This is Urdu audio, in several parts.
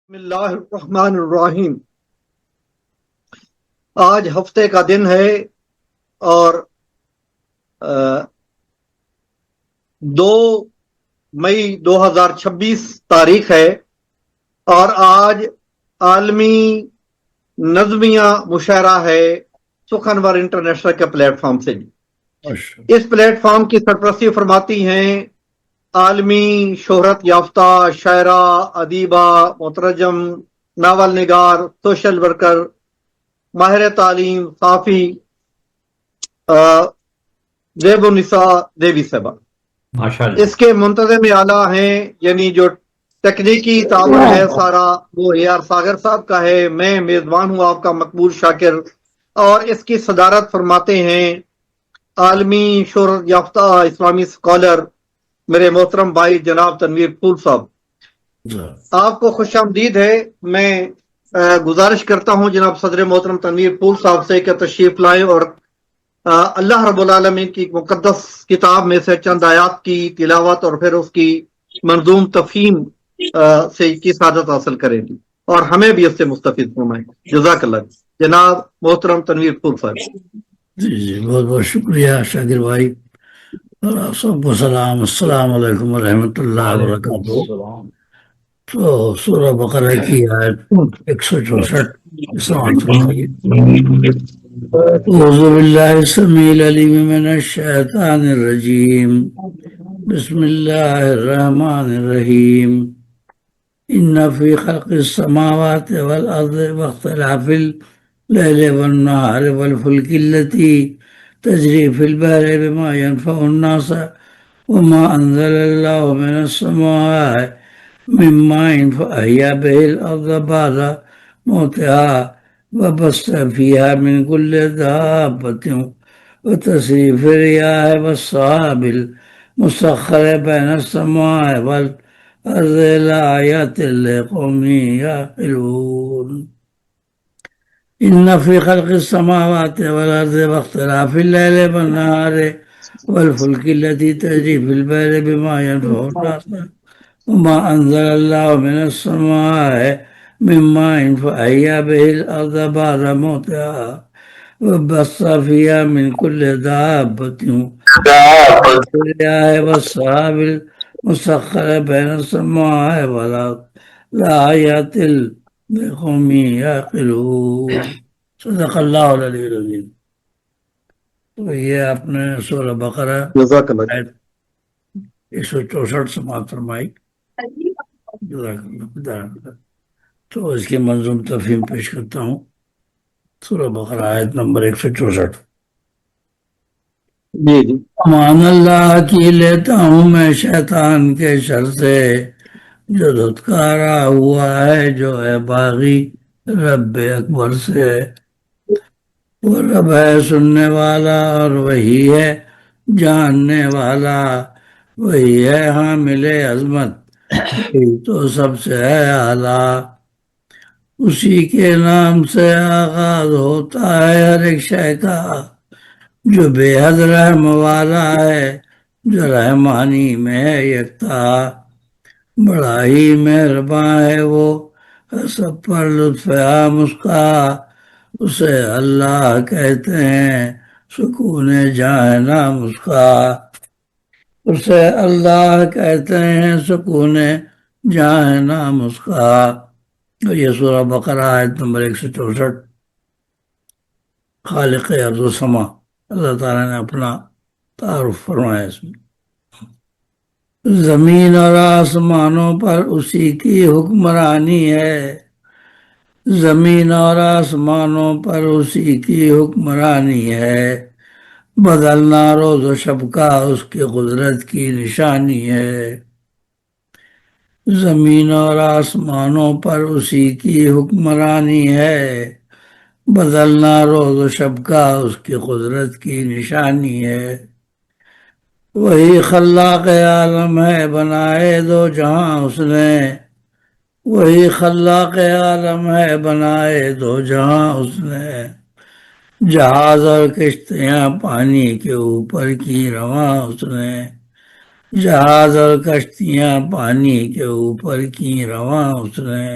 بسم اللہ الرحمن الرحیم۔ آج ہفتے کا دن ہے اور 2 مئی 2026 تاریخ ہے، اور آج عالمی نظمیہ مشاعرہ ہے سخنور انٹرنیشنل کے پلیٹ فارم سے۔ اس پلیٹ فارم کی سرپرستی فرماتی ہیں عالمی شہرت یافتہ شاعرہ، ادیبہ، مترجم، ناول نگار، سوشل ورکر، ماہر تعلیم، صحافی زیب النساء دیوی صاحبہ۔ اس کے منتظم اعلیٰ ہیں، یعنی جو تکنیکی تعاون ہے سارا وہ AR ساگر صاحب کا ہے۔ میں میزبان ہوں آپ کا مقبول شاکر، اور اس کی صدارت فرماتے ہیں عالمی شہرت یافتہ اسلامی اسکالر میرے محترم بھائی جناب تنویر پھول صاحب۔ آپ کو خوش آمدید ہے۔ میں گزارش کرتا ہوں جناب صدر محترم تنویر پھول صاحب سے کہ تشریف لائیں اور اللہ رب العالمین کی مقدس کتاب میں سے چند آیات کی تلاوت اور پھر اس کی منظوم تفہیم سے کی سعادت حاصل کریں گی، اور ہمیں بھی اس سے مستفید فرمائیں۔ جزاک اللہ۔ جناب محترم تنویر پھول صاحب۔ جی بہت بہت شکریہ شاکر بھائی، اور آپ سب کو سلام، السلام علیکم ورحمۃ اللہ وبرکاتہ۔ تو سورہ بقرہ کی آیت 164 سماعت فرمائیے۔ اعوذ باللہ السمیع العلیم من الشیطان الرجیم، بسم اللہ الرحمن الرحیم۔ ان فی خلق السماوات والارض واختلاف اللیل والنہار والفلک التي تجری فی البحر بما ينفع الناس وما انزل اللہ من السماء من ماء فأحیا به الارض بعد موتها وبث فيها من كل دابة وتصريف الرياح والسحاب المسخر بين السماء والأرض لآيات لقوم يعقلون إن في خلق السماوات والأرض واختلاف الليل والنهار والفلك التي تجري في البحر بما ينفع الناس وما أنزل الله من السماء من ماء فأحيا به الأرض بعد موتها وبث فيها من كل دابة والرياح والسحاب المسخر بين السماء والأرض لآيات لقوم يعقلون۔ صدق اللہ العلی العظیم۔ تو یہ آپ نے سورہ بقرہ جزاک اللہ۔ 164 سماعت فرمائی۔ تو اس کی منظوم تفہیم پیش کرتا ہوں۔ سورہ بقرہ آیت نمبر 164۔ جی جی۔ امان اللہ کی لیتا ہوں میں شیطان کے شر سے، جو دھتکارا ہوا ہے جو ہے باغی رب اکبر سے۔ وہ رب ہے سننے والا اور وہی ہے جاننے والا، وہی ہے حامل عظمت، وہی تو سب سے ہے اعلیٰ۔ اسی کے نام سے آغاز ہوتا ہے ہر ایک شے کا، جو بے حد رحم والا ہے، جو رحمانی میں ہے یکتا۔ بڑا ہی مہرباں ہے وہ، سب پر لطف عام اس کا۔ اسے اللہ کہتے ہیں سکون جہاں نام اس کا۔ اسے اللہ کہتے ہیں سکون جہاں نام اس کا۔ یہ سورہ بقرہ آیت نمبر 164۔ خالق ارض و سما، اللہ تعالیٰ نے اپنا تعارف فرمایا اس میں۔ زمین اور آسمانوں پر اسی کی حکمرانی ہے، زمین اور آسمانوں پر اسی کی حکمرانی ہے۔ بدلنا روز و شب کا اس کی قدرت کی نشانی ہے، زمین اور آسمانوں پر اسی کی حکمرانی ہے۔ بدلنا روز و شب کا اس کی قدرت کی نشانی ہے۔ وہی خلاق عالم ہے بنائے دو جہاں اس نے، وہی خلاق عالم ہے بنائے دو جہاں اس نے۔ جہاز اور کشتیاں پانی کے اوپر کی رواں اس نے، جہاز اور کشتیاں پانی کے اوپر کی رواں اس نے۔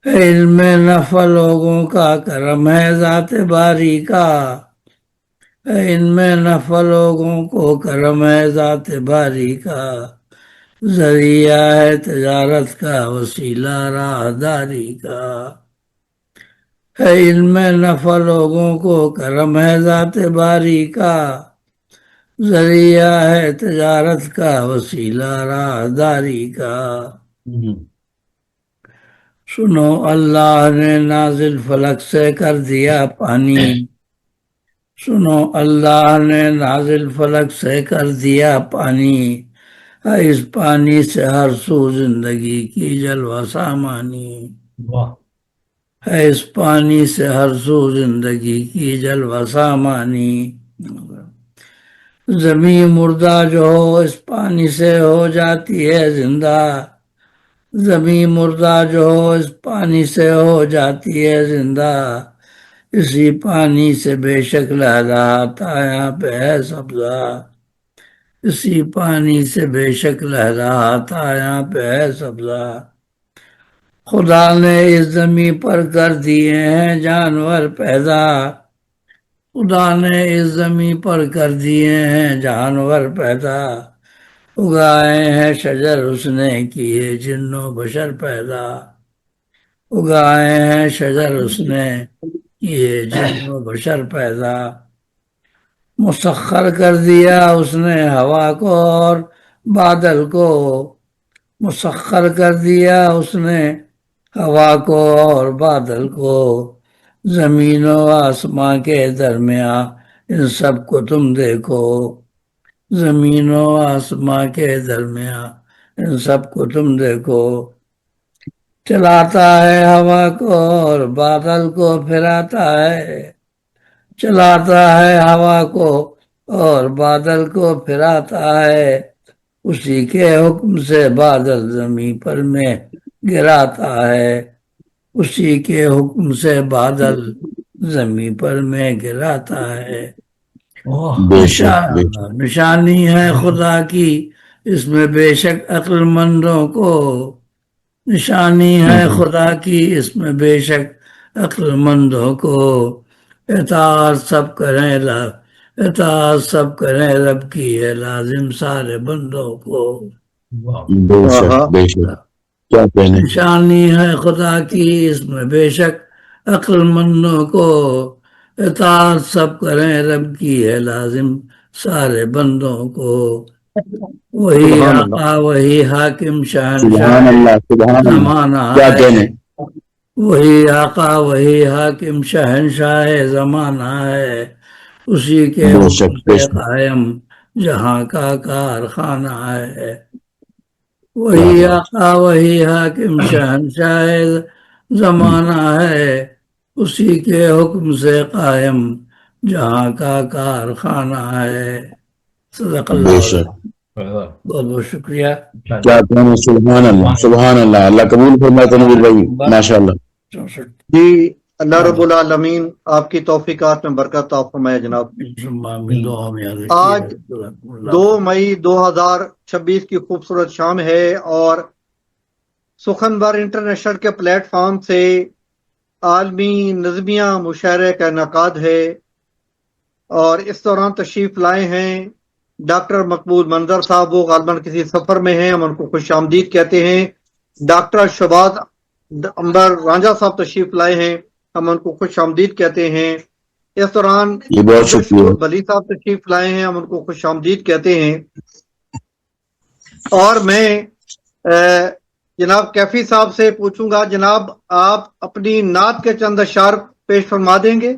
علم نفع لوگوں کا کرم ہے ذات باری کا، علم نفع لوگوں کو کرم ہے ذات باری کا، ذریعہ ہے تجارت کا وسیلہ راہداری کا، ہے علم نفع لوگوں کو کرم ہے ذات باری کا، ذریعہ ہے تجارت کا وسیلہ راہداری کا۔ سنو اللہ نے نازل فلک سے کر دیا پانی، سنو اللہ نے نازل فلک سے کر دیا پانی، ہے اس پانی سے ہر سو زندگی کی جلوہ سامانی، ہے اس پانی سے ہر سو زندگی کی جلوہ سامانی، زمین مردہ جو ہو اس پانی سے ہو جاتی ہے زندہ، زمین مردہ جو ہو اس پانی سے ہو جاتی ہے زندہ، اسی پانی سے بے شک لہراتا یہاں پہ ہے سبزہ، اسی پانی سے بے شک لہراتا یہاں پہ ہے سبزہ، خدا نے اس زمین پر کر دیے ہیں جانور پیدا، خدا نے اس زمین پر کر دیے ہیں جانور پیدا، اگائے ہیں شجر اس نے کیے جن و بشر پیدا، اگائے ہیں شجر اس نے کیے جن و بشر پیدا، مسخر کر دیا اس نے ہوا کو اور بادل کو، مسخر کر دیا اس نے ہوا کو اور بادل کو، زمین و آسماں کے درمیان ان سب کو تم دیکھو، زمین و آسماں کے درمیان ان سب کو تم دیکھو، چلاتا ہے ہوا کو اور بادل کو پھراتا ہے، چلاتا ہے ہوا کو اور بادل کو پھراتا ہے، اسی کے حکم سے بادل زمین پر میں گراتا ہے، اسی کے حکم سے بادل زمین پر میں گراتا ہے، نشانی ہے خدا کی اس میں بے شک عقل مندوں کو، نشانی ہے خدا کی اس میں بے شک عقل مندوں کو، اطاعت سب کریں اطاعت سب کریں رب کی ہے لازم سارے بندوں کو، بے شک بے شک، کیا کہنے، نشانی ہے خدا کی اس میں بے شک عقل مندوں کو، اطاعت سب کریں رب کی ہے لازم سارے بندوں کو، وہی سبحان اللہ۔ آقا وہی حاکم شہنشاہ سبحان اللہ سبحان اللہ، زمانہ کیا ہے، کہنے، وہی آقا وہی حاکم شہنشاہ زمانہ ہے، اسی کے بے حکم شک بے سے شک، قائم جہاں کا کارخانہ ہے، وہی آقا وہی حاکم شہنشاہ زمانہ ہے، اسی کے حکم سے قائم جہاں کا کارخانہ ہے، صدق بے اللہ شک، بہت بہت شکریہ۔ کیا کہنے، سبحان اللہ سبحان اللہ، اللہ قبول فرمائے تنویر بھائی، ماشاء اللہ۔ 64 جی اللہ رب العالمین آپ کی توفیقات میں برکت عطا فرمائے جناب۔ دعا میں یاد آج 2 مئی 2026 کی خوبصورت شام ہے اور سخنور انٹرنیشنل کے پلیٹ فارم سے عالمی نظمیہ مشاعرے کا انعقاد ہے، اور اس دوران تشریف لائے ہیں ڈاکٹر مقبول منظر صاحب، وہ غالباً کسی سفر میں ہیں، ہم ان کو خوش آمدید کہتے ہیں۔ ڈاکٹر شباز امبر رانجھا صاحب تشریف لائے ہیں، ہم ان کو خوش آمدید کہتے ہیں۔ اس دوران یہ بہت شکریہ، بلی صاحب تشریف لائے ہیں، ہم ان کو خوش آمدید کہتے ہیں۔ اور میں جناب کیفی صاحب سے پوچھوں گا، جناب آپ اپنی نعت کے چند اشعار پیش فرما دیں گے؟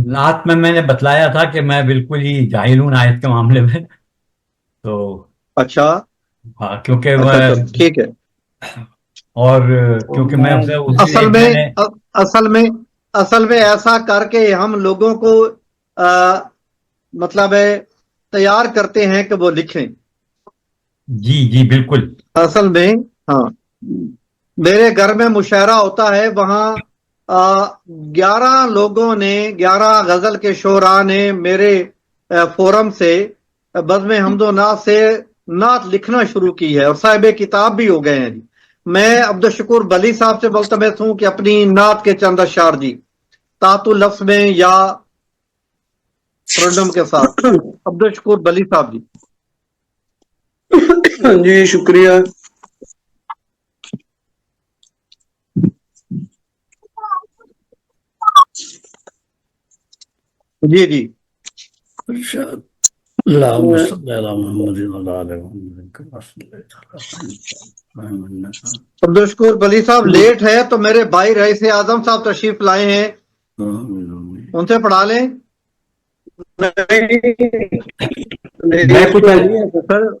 نعت میں نے بتلایا تھا کہ میں بالکل ہی جاہل ہوں آیت کے معاملے میں، تو اچھا ہاں کیونکہ اچھا ٹھیک ہے۔ اور کیونکہ میں اسے اصل میں ایسا کر کے ہم لوگوں کو مطلب ہے تیار کرتے ہیں کہ وہ لکھیں۔ جی بالکل، اصل میں ہاں میرے گھر میں مشاعرہ ہوتا ہے، وہاں 11 لوگوں نے 11 غزل کے شعراء نے میرے فورم سے بزم حمد و نعت سے نعت لکھنا شروع کی ہے، اور صاحب کتاب بھی ہو گئے ہیں جی۔ میں عبد الشکور بلی صاحب سے ملتمس ہوں کہ اپنی نعت کے چند اشعار جی تحت لفظ میں یا ترنم کے ساتھ. عبد الشکور بلی صاحب جی. جی شکریہ. جی جی. اللهم صل على محمد وعلى آل محمد كما صليت على محمد. عبد الشکور بلی صاحب لیٹ ہے تو میرے بھائی رئیس اعظم صاحب تشریف لائے ہیں, ان سے پڑھا لیں. میں کچھ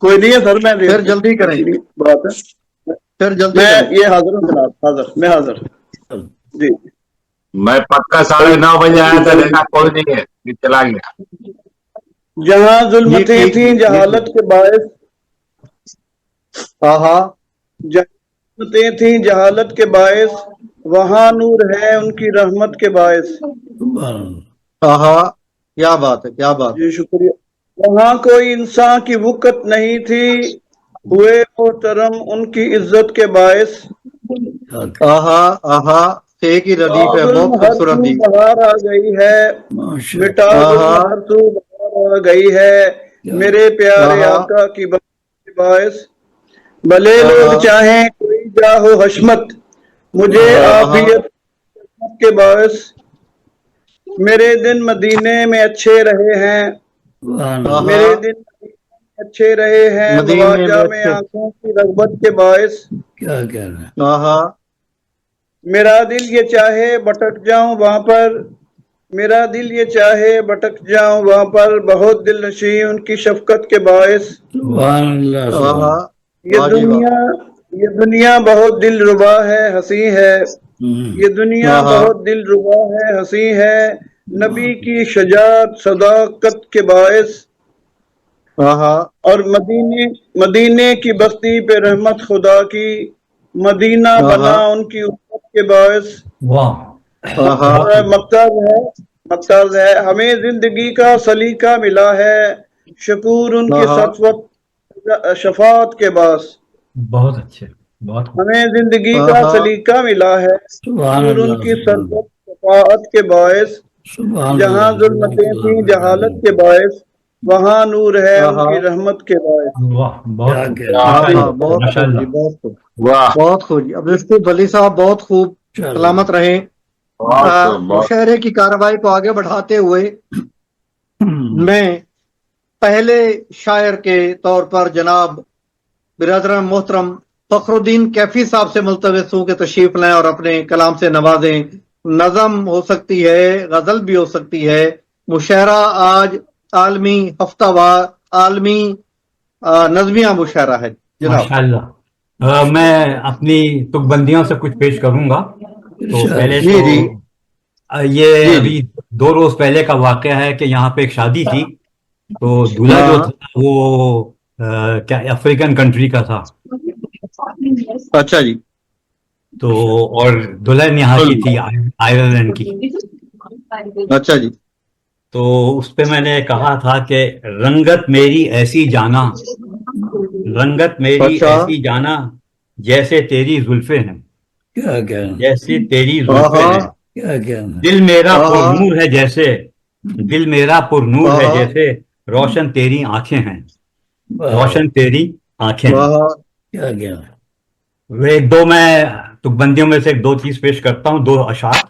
کوئی نہیں ہے سر, میں پھر جلدی کریں. بات ہے, پھر جلدی میں کریں. یہ حاضر ہوں جناب, میں حاضر. جی میں پکا 9:30 بجے آیا تھا, دیکھا کوئی نہیں ہے, چلا گیا. جہاں جی ظلمتیں ٹھیک تھیں جی. جہالت کے باعث, ہاں ظلمتیں تھیں جہالت کے باعث, وہاں نور ہے ان کی رحمت کے باعث. ہاں, کیا بات ہے, کیا بات ہے. جی شکریہ. وہاں کوئی انسان کی وقت نہیں تھی, ہوئے محترم ان کی عزت کے باعث. ایک ہی ردیف ہے, ظلم بہت ہر خوبصورت سو جی. بہار آ گئی ہے, مٹا ظلم ہر سو بہار آ گئی ہے, میرے پیارے آقا کی بخشش کے باعث. بھلے لوگ چاہیں کوئی جاہ و حشمت, مجھے عافیت کے باعث. میرے دن مدینے میں اچھے رہے ہیں, میرے دن اچھے رہے ہیں, مدینے مواجہ میں اچھے. آنکھوں کی رغبت کے باعث. کیا کہہ رہے ہیں؟ میرا دل یہ چاہے بھٹک جاؤں وہاں پر, میرا دل یہ چاہے بھٹک جاؤں وہاں پر, بہت دل نشیں ان کی شفقت کے باعث. سبحان اللہ, سبحان یہ دنیا بہت دل ربا ہے, ہنسی ہے. یہ دنیا بہت دل ربا ہے, ہنسی ہے. نبی کی شجاعت صداقت کے باعث, اور مدینے کی بستی پہ رحمت خدا کی, مدینہ بنا ان کی امت کے باعث. مقصد ہے ہمیں زندگی کا سلیقہ ملا ہے, شکور ان کی سطوت شفاعت کے باعث. بہت اچھے, بہت ہمیں زندگی کا سلیقہ ملا ہے, شکور ان کی سطوت شفاعت کے باعث. جہاں ظلمتیں تھیں جہالت کے باعث, وہاں نور ہے ان کی رحمت کے باعث. بہت خوب جی, بہت خوب, بہت خوب جی. عبد الشکور بلی صاحب بہت خوب, سلامت رہیں. مشاعرے کی کارروائی کو آگے بڑھاتے ہوئے میں پہلے شاعر کے طور پر جناب برادران محترم فخر الدین کیفی صاحب سے ملتمس ہوں کہ تشریف لائیں اور اپنے کلام سے نوازیں. نظم ہو سکتی ہے, غزل بھی ہو سکتی ہے. مشاعرہ آج عالمی ہفتہ وار عالمی نظمیہ مشاعرہ ہے جناب. ماشاء اللہ. میں اپنی تک بندیوں سے کچھ پیش کروں گا. تو پہلے تو یہ ابھی 2 روز پہلے کا واقعہ ہے کہ یہاں پہ ایک شادی تھی, تو دولہا جو تھا وہ کیا افریقن کنٹری کا تھا. اچھا جی. تو اور دلہن یہاں کی تھی, آئرلینڈ کی. اچھا جی. تو اس پہ میں نے کہا تھا کہ رنگت میری ایسی جانا, رنگت میری ایسی جانا, جیسے تیری زلفیں ہیں, جیسے تیری زلفیں ہیں. دل میرا پر نور ہے جیسے, دل میرا پر نور ہے جیسے, روشن تیری آنکھیں ہیں, روشن تیری آنکھیں ہیں. وہ 1-2 میں تک بندیوں میں سے 2 چیز پیش کرتا ہوں, 2 اشعار.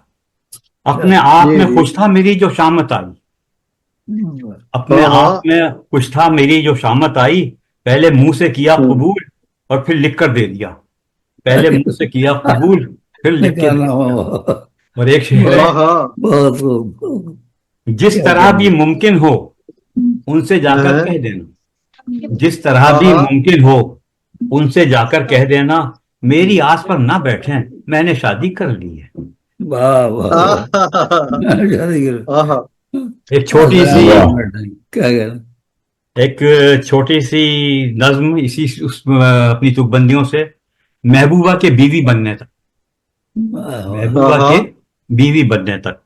اپنے آپ میں خوش تھا میری جو شامت آئی, اپنے آپ میں خوش تھا میری جو شامت آئی, پہلے منہ سے کیا قبول اور پھر لکھ کر دے دیا, پہلے منہ سے کیا قبول پھر لکھ کے دے دیا. اور ایک شعر ہے, جس طرح بھی ممکن ہو ان سے جا کر کہہ دینا, جس طرح بھی ممکن ہو ان سے جا کر کہہ دینا, میری آس پر نہ بیٹھیں میں نے شادی کر لی ہے. ایک چھوٹی سی نظم اسی اپنی تک بندیوں سے, محبوبہ کے بیوی بننے تک, محبوبہ کے بیوی بننے تک.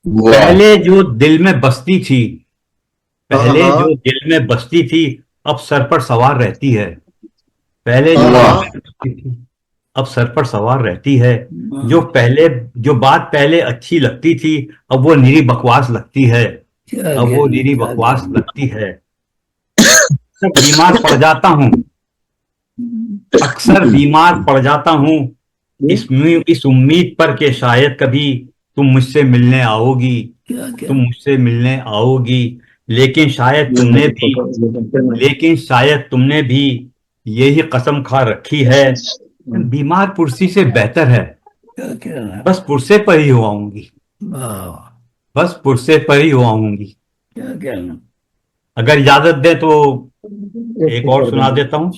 پہلے جو دل میں بستی تھی, پہلے جو دل میں بستی تھی, اب سر پر سوار رہتی ہے. پہلے جو دل میں بستی تھی اب سر پر سوار رہتی ہے. جو بات پہلے اچھی لگتی تھی اب وہ نیری بکواس لگتی ہے. بیمار پڑ جاتا ہوں, اکثر بیمار پڑ جاتا ہوں اس امید پر کہ شاید کبھی تم مجھ سے ملنے آؤ گی, لیکن شاید تم نے بھی یہی قسم کھا رکھی ہے. بیمار پرسی سے بہتر ہے, بس پرسے پر ہی ہو آؤں گی. اگر اجازت دیں تو ایک اور سنا دیتا ہوں.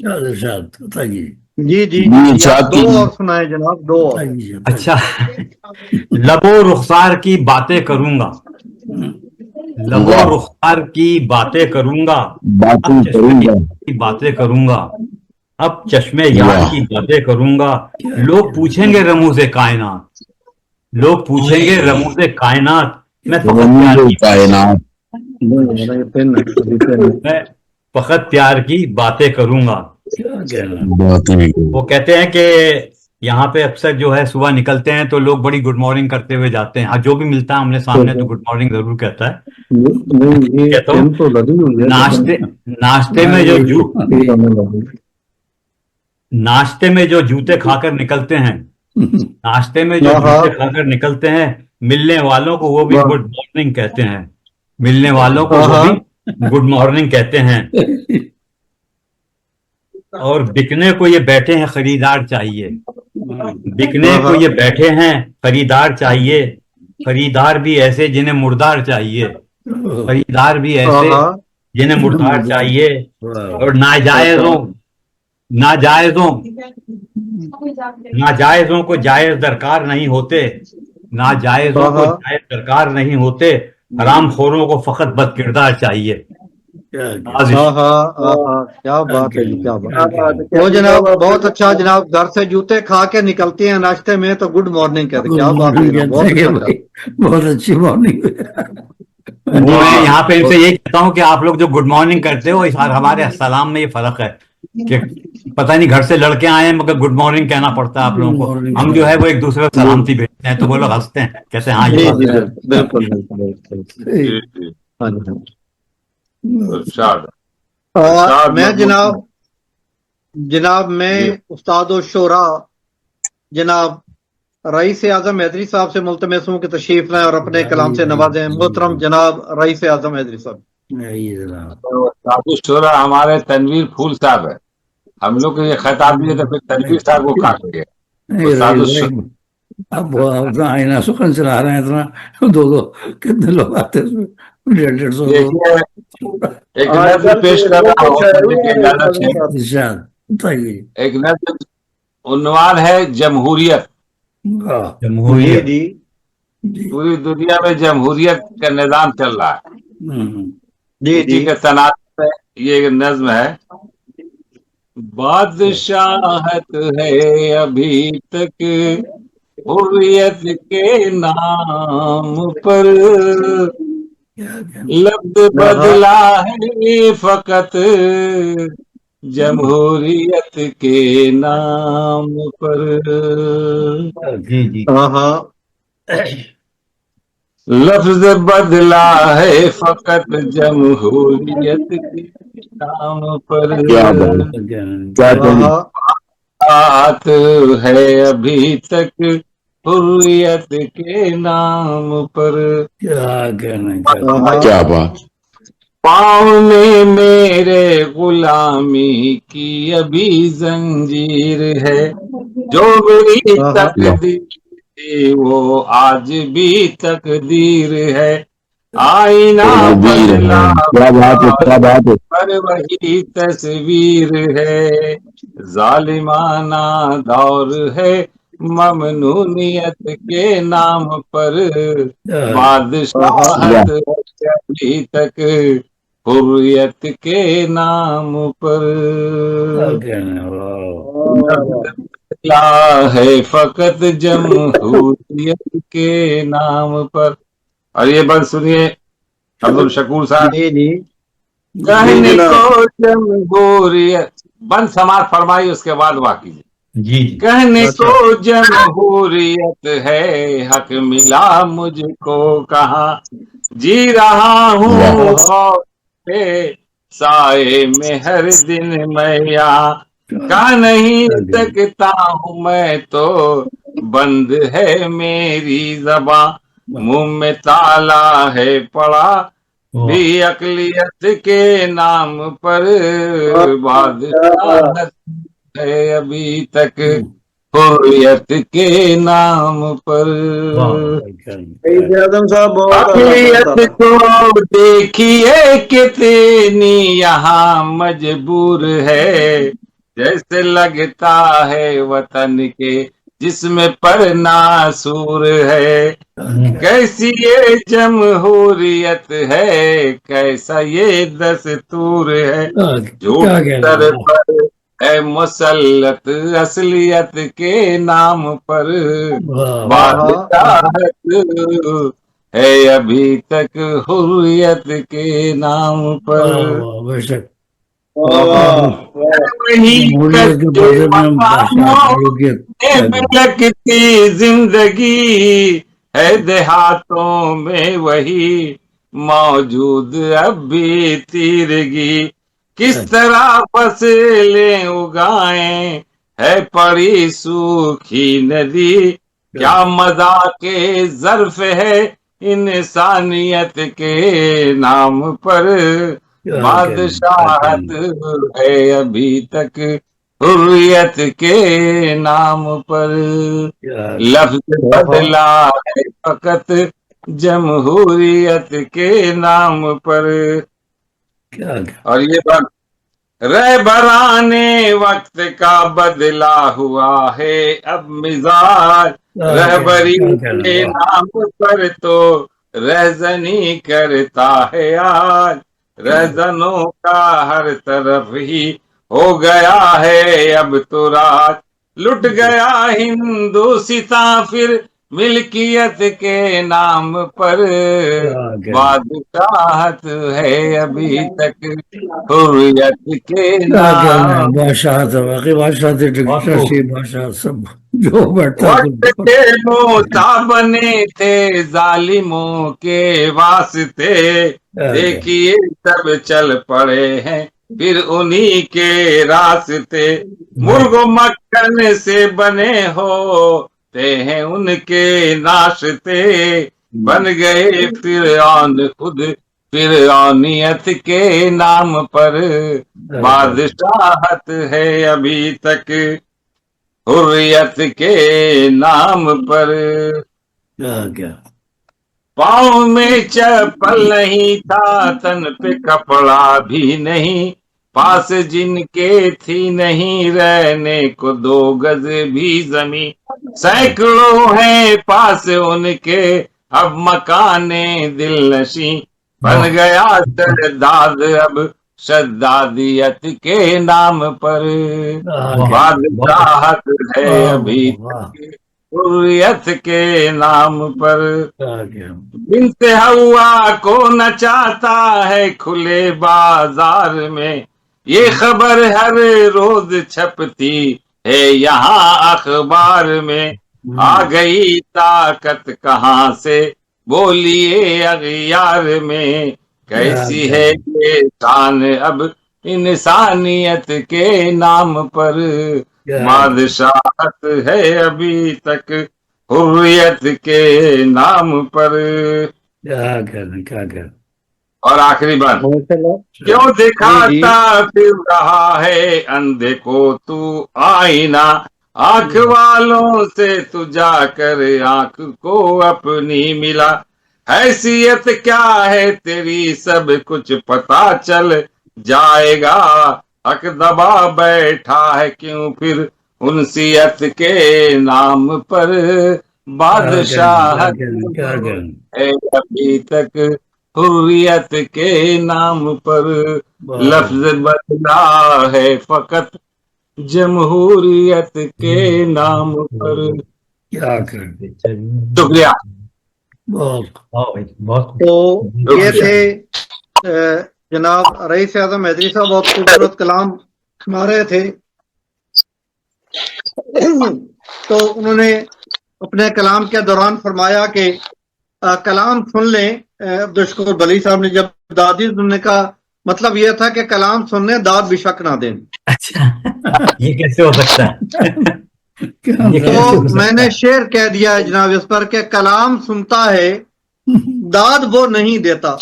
جی دو اور سنائے جناب, دو اور. اچھا, لب و رخسار کی باتیں کروں گا, اب چشمے یار کی باتیں کروں گا. لوگ پوچھیں گے رموز کائنات, میں فقط پیار کی باتیں کروں گا. وہ کہتے ہیں کہ یہاں پہ اکثر جو ہے صبح نکلتے ہیں تو لوگ بڑی گڈ مارننگ کرتے ہوئے جاتے ہیں. جو بھی ملتا ہے ہم نے سامنے تو گڈ مارننگ ضرور کہتا ہے. کہتا ہوں ناشتے میں جو جوتے کھا کر نکلتے ہیں, ملنے والوں کو وہ بھی گڈ مارننگ کہتے ہیں. اور بکنے کو یہ بیٹھے ہیں خریدار چاہیے, خریدار بھی ایسے جنہیں مردار چاہیے, اور ناجائزوں کو جائز درکار نہیں ہوتے, حرام خوروں کو فقط بد کردار چاہیے. کیا بات ہے, کیا بات. وہ جناب بہت اچھا جناب, گھر سے جوتے کھا کے نکلتے ہیں ناشتے میں تو گڈ مارننگ کہتے ہیں. کیا بات ہے, بہت اچھی مارننگ. میں یہاں پہ ان سے یہ کہتا ہوں کہ آپ لوگ جو گڈ مارننگ کرتے ہو ہمارے السلام میں یہ فرق ہے کہ پتہ نہیں گھر سے لڑکے آئے ہیں مگر گڈ مارننگ کہنا پڑتا ہے آپ لوگوں کو. ہم جو ہے وہ ایک دوسرے کو سلامتی بھیجتے ہیں تو وہ لوگ ہنستے ہیں, کہتے ہیں ہاں یہ بالکل. میں جناب میں استاد و شورا جناب رئیس اعظم حیدری صاحب سے ملتمس ہوں کہ تشریف لائیں اور اپنے کلام سے نوازیں. محترم جناب رئیس اعظم حیدری صاحب. استاد الشورا ہمارے تنویر پھول صاحب ہے, ہم لوگ کو یہ خطاب دیے تو پھر تنویر صاحب کو کاٹ گئے. اب اپنا آئینہ سخن چلا رہے ہیں, اتنا دو کتنے لوگ آتے ہیں, 150 ایک نظر پیش کر رہا ہوں. ایک نظر عنوان ہے جمہوریت. پوری دنیا میں جمہوریت کا نظام چل رہا ہے. جی کے تناظر میں یہ ایک نظم ہے. بادشاہت ہے ابھی تک حریت کے نام پر, لفظ بدلا ہے فقط جمہوریت کے نام پر. لفظ بدلا ہے فقط جمہوریت کے نام پر. بات ہے ابھی تک حریت کے نام پر. کیا بات. پاؤں میں میرے غلامی کی ابھی زنجیر ہے, جو میری تقدیر تھی وہ آج بھی تقدیر ہے. آئینہ بدلا پر وہی تصویر ہے. ظالمانہ دور ہے ممنونیت کے نام پر. بادشاہت ابھی تک حریت کے نام پر. ہے فقط جمہوریت کے نام پر. اور یہ بات سنیے عبد الشکور صاحب, کہنے کو جمہوریت بند سماعت فرمائی, اس کے بعد واقعی جی جی کہنے کو جمہوریت ہے، حق ملا مجھ کو کہاں، جی رہا ہوں خوف کے سائے میں ہر دن میں یہاں، کہہ نہیں سکتا ہوں میں تو بند ہے میری زباں، منہ میں تالا ہے پڑا بھی اقلیت کے نام پر، بادشاہت ہے ابھی تک حریت کے نام پر، اعظم صاحب بہت اقلیت کو دیکھیے کتنی یہاں مجبور ہے، جیسے لگتا ہے وطن کے جسم پر ناسور ہے، کیسی یہ جمہوریت ہے، کیسا یہ دستور ہے، جھوٹ سر پر ہے مسلط اصلیت کے نام پر، بادشاہت ہے ابھی تک حریت کے نام پر، وہی کچے مکانوں میں بلکتی زندگی ہے، دیہاتوں میں وہی موجود اب بھی تیرگی، کس طرح فصلیں اگائیں ہے پڑی سوکھی ندی، کیا مذاق ظرف ہے انسانیت کے نام پر، بادشاہت ہے ابھی تک حریت کے نام پر، لفظ بدلا ہے فقط جمہوریت کے نام پر، اور یہ بات رہبران وقت کا بدلا ہوا ہے اب مزاج، رہبری کے نام پر تو رہزنی کرتا ہے آج، رہزنوں کا ہر طرف ہی ہو گیا ہے اب تو راج، لٹ گیا ہندوستاں پھر ملکیت کے نام پر، بادشاہت ہے ابھی تک حریت کے نام، بادشاہ واقعی بادشاہ ڈکٹیٹرشپ بادشاہ سب جو بیٹھتا وقت کے موتا بنے تھے ظالموں کے واسطے، دیکھیے سب چل پڑے ہیں پھر انہی کے راستے، مرغ و مکھن سے بنے ہوتے ہیں ان کے ناشتے، بن گئے فرعون خود فرعونیت کے نام پر، بادشاہت ہے ابھی تک حریت کے نام پر، پاؤں میں چپل نہیں تھا تن پہ کپڑا بھی نہیں، پاس جن کے تھی نہیں رہنے کو 2 گز بھی زمین، سینکڑوں ہیں پاس ان کے اب مکان دل نشیں، بن گیا شداد اب شدادیت کے نام پر، بادشاہت ہے ابھی تک حریت کے نام پر، بنت ہوا کو نچاتا ہے کھلے بازار میں، یہ خبر ہر روز چھپتی ہے یہاں اخبار میں، آ گئی طاقت کہاں سے بولیے اغیار میں، کیسی ہے یہ شان اب انسانیت کے نام پر، بادشاہت ہے ابھی تک حریت کے نام پر، کیا کر اور آخری بات، کیوں دکھاتا پھر رہا ہے اندھے کو تو آئینہ، آنکھ والوں سے تو جا کر آنکھ کو اپنی ملا، حیثیت کیا ہے تیری سب کچھ پتا چل جائے گا، حق دبا بیٹھا ہے کیوں پھر انسیت کے نام پر، بادشاہت ہے ابھی تک حریت کے نام پر، لفظ بدلا ہے فقط جمہوریت کے نام پر، کیا کر شکریہ۔ بہت تو یہ تھے جناب رئیس اعظم حیدری صاحب، بہت خوبصورت کلام سنا رہے تھے، تو انہوں نے اپنے کلام کے دوران فرمایا کہ کلام سن لیں. عبدالشکور بلی صاحب نے جب دادی سننے کا مطلب یہ تھا کہ کلام سننے داد بھی شک نہ دیں. اچھا یہ کیسے ہو سکتا ہے؟ تو میں نے شعر کہہ دیا ہے جناب اس پر کہ کلام سنتا ہے داد وہ نہیں دیتا.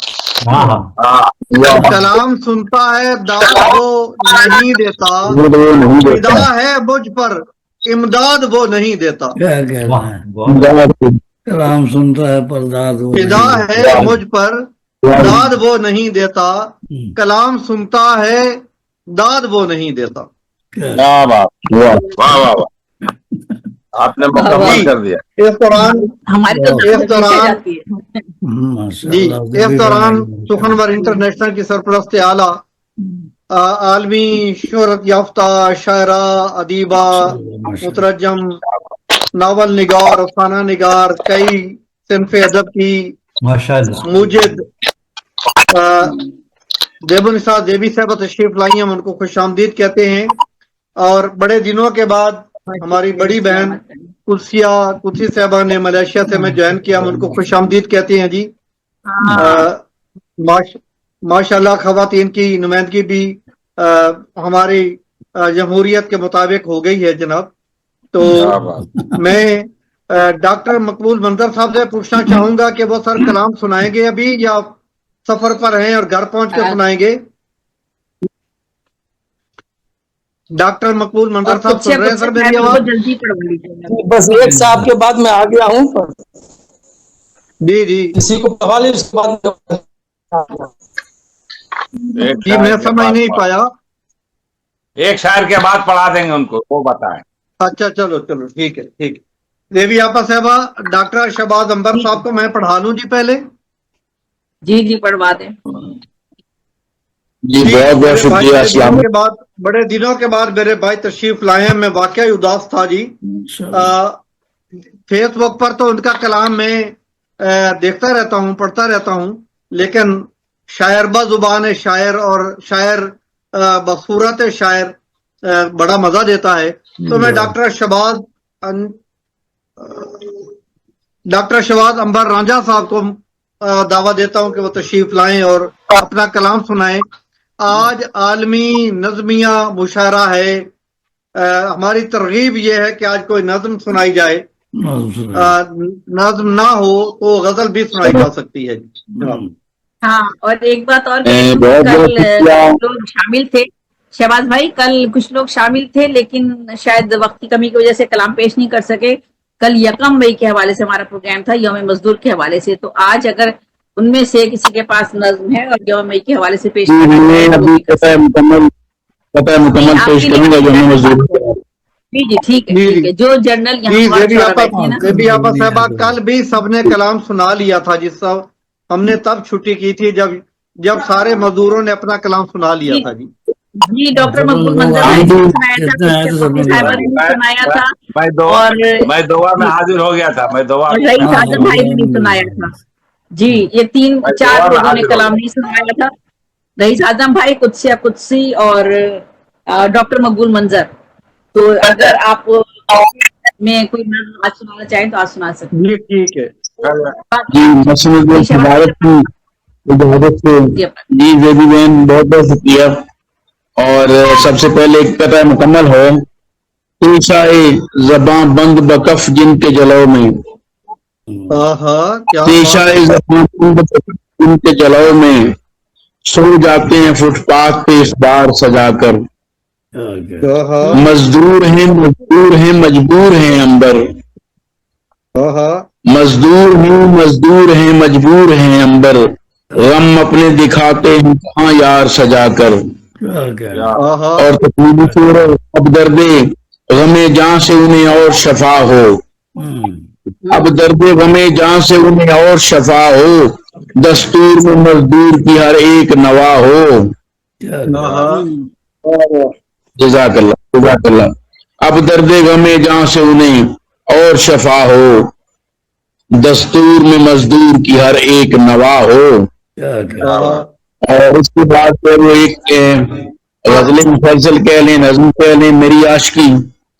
کلام سنتا ہے داد وہ نہیں دیتا. فدا ہے مجھ پر امداد وہ نہیں دیتا. کلام سنتا ہے پر داد وہ فدا ہے مجھ پر داد وہ نہیں دیتا. کلام سنتا ہے داد وہ نہیں دیتا. آپ نے مکمل کر دیا. اس دوران جی اس دوران سخنور انٹرنیشنل کی سرپرست اعلیٰ عالمی شہرت یافتہ شاعرہ ادیبہ مترجم ناول نگار افسانہ نگار کئی صنف ادب کی موجد دیبونسا دیوی صاحبہ تشریف لائی ہیں. ان کو خوش آمدید کہتے ہیں. اور بڑے دنوں کے بعد ہماری بڑی بہن قدسی صاحبہ نے ملیشیا سے میں جوائن کیا. ہم ان کو خوش آمدید کہتے ہیں جی. ماشاءاللہ خواتین کی نمائندگی بھی ہماری جمہوریت کے مطابق ہو گئی ہے جناب. تو میں ڈاکٹر مقبول منظر صاحب سے پوچھنا چاہوں گا کہ وہ سر کلام سنائیں گے ابھی یا سفر پر ہیں اور گھر پہنچ کے سنائیں گے؟ ڈاکٹر مقبول منظر صاحب سن رہے ہیں سر میری آواز؟ بس ایک صاحب کے بعد میں آ گیا ہوں. جی جی کسی کو پڑھا لیں اس کے بعد جی میں سمجھ نہیں پایا. ایک شاعر کے بعد پڑھا دیں گے ان کو وہ بتائیں. اچھا چلو چلو ٹھیک ہے ٹھیک ہے. دیوی آپا صاحبہ ڈاکٹر شہباز عنبر صاحب کو میں پڑھا لوں جی پہلے. جی پڑھوا دیں. جی بہت بہت شکریہ. السلام کے بعد بڑے دنوں کے بعد میرے بھائی تشریف لائے ہیں. میں واقعی اداس تھا جی. فیس بک پر تو ان کا کلام میں دیکھتا رہتا ہوں پڑھتا رہتا ہوں لیکن شاعر بزبان شاعر اور شاعر بصورت شاعر بڑا مزہ دیتا ہے. تو میں ڈاکٹر شہباز عنبر رانجھا صاحب کو دعویٰ دیتا ہوں کہ وہ تشریف لائیں اور اپنا کلام سنائیں. آج عالمی نظمیہ مشاعرہ ہے. ہماری ترغیب یہ ہے کہ آج کوئی نظم سنائی جائے. نظم نہ ہو تو غزل بھی سنائی جا سکتی ہے. ہاں اور ایک بات اور کل لوگ شامل تھے شہباز بھائی. کل کچھ لوگ شامل تھے لیکن شاید وقت کی کمی کی وجہ سے کلام پیش نہیں کر سکے. کل 1 مئی کے حوالے سے ہمارا پروگرام تھا یوم مزدور کے حوالے سے. تو آج اگر ان میں سے کسی کے پاس نظم ہے اور 1 مئی کے حوالے سے پیش جی ٹھیک ہے. جو جرنل دیوی آپا صاحبہ کل بھی سب نے کلام سنا لیا تھا جس سب ہم نے تب چھٹی کی تھی جب سارے مزدوروں نے اپنا کلام سنا لیا تھا جی. جی ڈاکٹر مقبول منظر سنایا تھا اور میں دعا میں حاضر ہو گیا تھا. میں دعا رئیس اعظم بھائی نے نہیں سنایا تھا جی. یہ 3-4 لوگوں نے کلام نہیں سنایا تھا. رئیس اعظم بھائی قدسی اور ڈاکٹر مقبول منظر. تو اگر آپ میں کوئی نظم آج سنانا چاہیں تو آج سنا سکتے ہیں. ٹھیک ہے جی زیبی بہن بہت بہت شکریہ. اور سب سے پہلے ایک قطعہ مکمل ہو. پیشائے زباں بند بکف جن کے جلو میں. پیشائے زباں بند بکف جن کے جلو میں سو جاتے ہیں فٹ پاتھ پہ اس بار سجا کر. مزدور ہیں مجبور ہیں عنبر. مزدور ہیں مجبور ہیں عنبر. غم اپنے دکھاتے ہیں کہاں یار سجا کر. اور اب درد غم جاں سے انہیں اور شفا ہو. اب درد غم جاں سے انہیں اور شفا ہو. دستور میں مزدور کی ہر ایک نوا ہو. جزاک اللہ. اب درد غم جاں سے انہیں اور شفا ہو. دستور میں مزدور کی ہر ایک نوا ہو. اور اس کے بعد پھر وہ ایک غزل مسلسل کہہ لیں نظم کہہ لیں میری عاشقی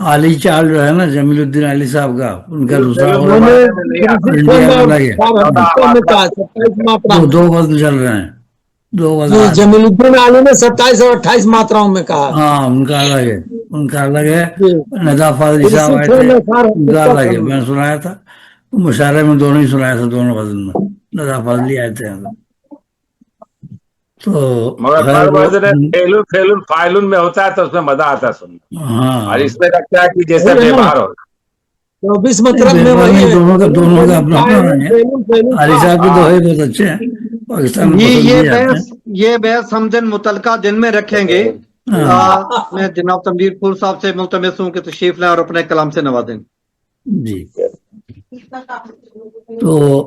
علی چال جو ہے نا جمیل الدین علی صاحب کا، ان کا دوسرا انہوں نے انڈیا والا ہی ہے، میں کہا 27 ماترا وہ دو وزن چل رہے ہیں، دو وزن۔ جمیل الدین علی نے 27 اور 28 ماتراؤں میں کہا۔ ہاں ان کا الگ ہے، ان کا الگ ہے۔ جی۔ ندا فاضلی صاحب آئے تھے، ان کا الگ ہے، میں نے سنایا تھا مشاعرے میں، دونوں ہی سنایا تھا، دونوں وزن میں ندا فاضلی آئے تھے۔ تو مگر فیلون فائلون میں ہوتا ہے تو اس میں مزہ آتا ہے سننا، ہاں، اور اس میں لگتا ہے کہ جیسے بیمار ہو۔ 24 مطلب میں وہی ہے، دونوں کا اپنا اپنا رنگ ہے۔ علی صاحب کے تو ہے بہت اچھے ہیں، پاکستان میں پسند کیے جاتے ہیں۔ یہ بحث ہم جن متعلقہ دن میں رکھیں گے۔ میں جناب تنویر پور صاحب سے ملتمس ہوں کہ تشریف لائیں اور اپنے کلام سے نوازیں۔ جی، تو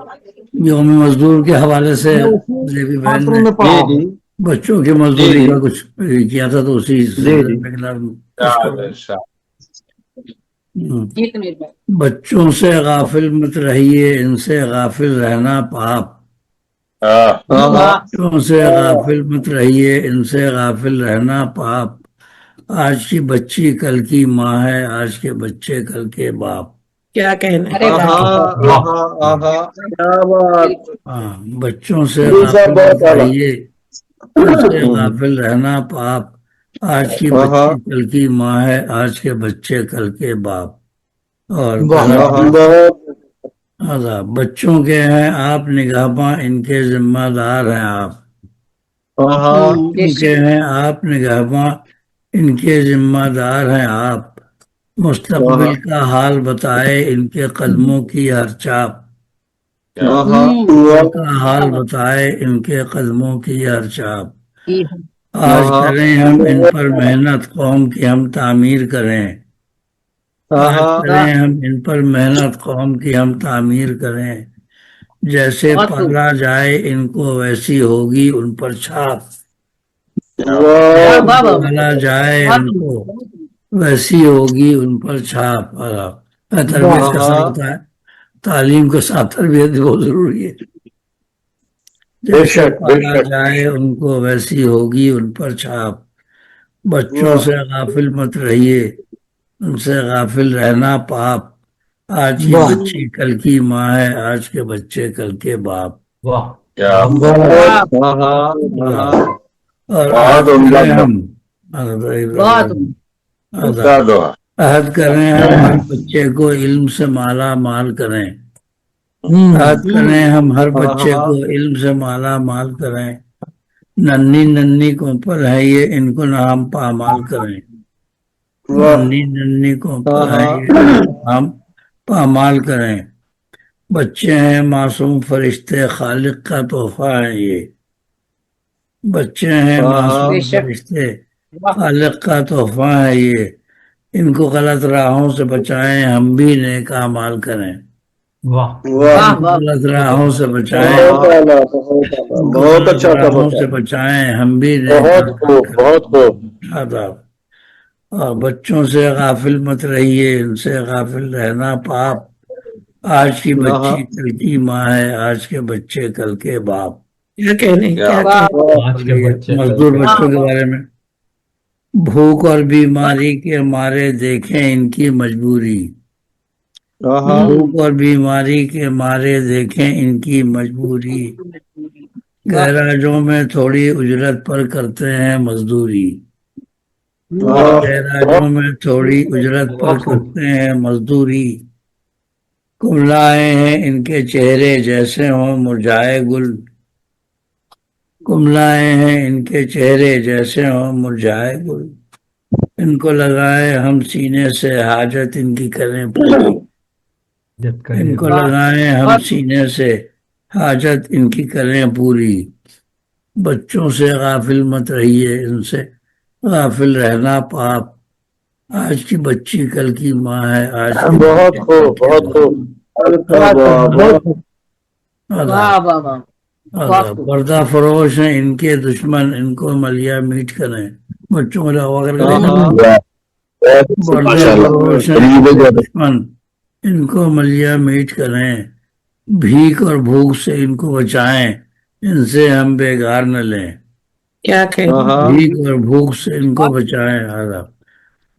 یوم مزدور کے حوالے سے دیوی بہن نے بچوں کی مزدوری کا کچھ کیا تھا، تو اسی بچوں سے غافل مت رہیے، ان سے غافل رہنا پاپ۔ بچوں سے غافل مت رہیے، ان سے غافل رہنا پاپ۔ آج کی بچی کل کی ماں ہے، آج کے بچے کل کے باپ۔ کیا کہنا ہے؟ بچوں سے غافل مت رہیے، ان سے غافل رہنا پاپ۔ آج کی بچی کل کی ماں ہے، آج کے بچے کل کے باپ۔ اور بچوں کے ہیں آپ نگہباں، ان کے ذمہ دار ہیں آپ۔ ان کے ہیں آپ نگہباں، ان کے ذمہ دار ہیں آپ۔ مستقبل کا حال بتائے ان کے قدموں کی ہر چاپ۔ کا حال بتائے ان کے قدموں کی ہر چاپ۔ آج کریں ہم ان پر محنت، قوم کی ہم تعمیر کریں۔ آج کریں ہم ان پر محنت، قوم کی ہم تعمیر کریں۔ جیسے پالا جائے ان کو ویسی ہوگی ان پر چھاپ۔ پالا جائے ان کو ویسی ہوگی ان پر چھاپ۔ تربیت کا ساتھ ہوتا ہے، تعلیم کے ساتھ تربیت بھی بہت ضروری ہے۔ جیسے پالا جائے ان کو ویسی ہوگی ان پر چھاپ۔ بچوں سے غافل مت رہیے، ان سے غافل رہنا پاپ۔ آج کی بچی کل کی ماں ہے، آج کے بچے کل کے باپ۔ اور عہد کریں ہم ہر بچے کو علم سے مالا مال کریں۔ عہد کریں ہم ہر بچے کو علم سے مالا مال کریں۔ ننھی ننھی کوپل ہے یہ، ان کو نہ ہم پامال کریں۔ ننھی ننھی کوپل ہے یہ، ہم پامال کریں۔ بچے ہیں معصوم فرشتے، خالق کا تحفہ ہے یہ۔ بچے ہیں معصوم فرشتے، خالق کا تحفہ ہے یہ۔ ان کو غلط راہوں سے بچائیں، ہم بھی نیک اعمال کریں۔ غلط راہوں سے بچائیں، بہت اچھا، راہوں سے بچائیں، ہم بھی نیک بہت خوب۔ اور بچوں سے غافل مت رہیے، ان سے غافل رہنا پاپ۔ آج کی بچی کل کی ماں ہے، آج کے بچے کل کے باپ۔ کیا کہنے مزدور بچوں کے بارے میں، بھوک اور بیماری کے مارے دیکھیں ان کی مجبوری۔ بھوک اور بیماری کے مارے دیکھیں ان کی مجبوری۔ گیراجوں میں تھوڑی اجرت پر کرتے ہیں مزدوری۔ گیراجوں میں تھوڑی اجرت پر کرتے ہیں مزدوری۔ کملائے ہیں ان کے چہرے جیسے ہوں مرجھائے گل۔ کملائے ہیں ان کے چہرے جیسے ہوں مرجھائے گل۔ ان کو لگائے ہم سینے سے حاجت ان کی کریں پوری۔ ان کو لگائیں ہم سینے سے حاجت ان کی کریں پوری۔ بچوں سے غافل مت رہیے، ان سے غافل رہنا پاپ۔ آج کی بچی کل کی ماں ہے، آج کی بہت خوب، بہت خوب۔ پردہ فروش ہیں ان کے دشمن، ان کو ملیا میٹ کریں۔ بچوں کو لگوا کر پردہ فروش ہیں ان کے دشمن، ان کو ملیا میٹ کریں۔ بھیک اور بھوک سے ان کو بچائیں، ان سے ہم بیگار نہ لیں۔ کیا کہ بھیک اور بھوک سے ان کو بچائیں۔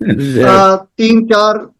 3, 4,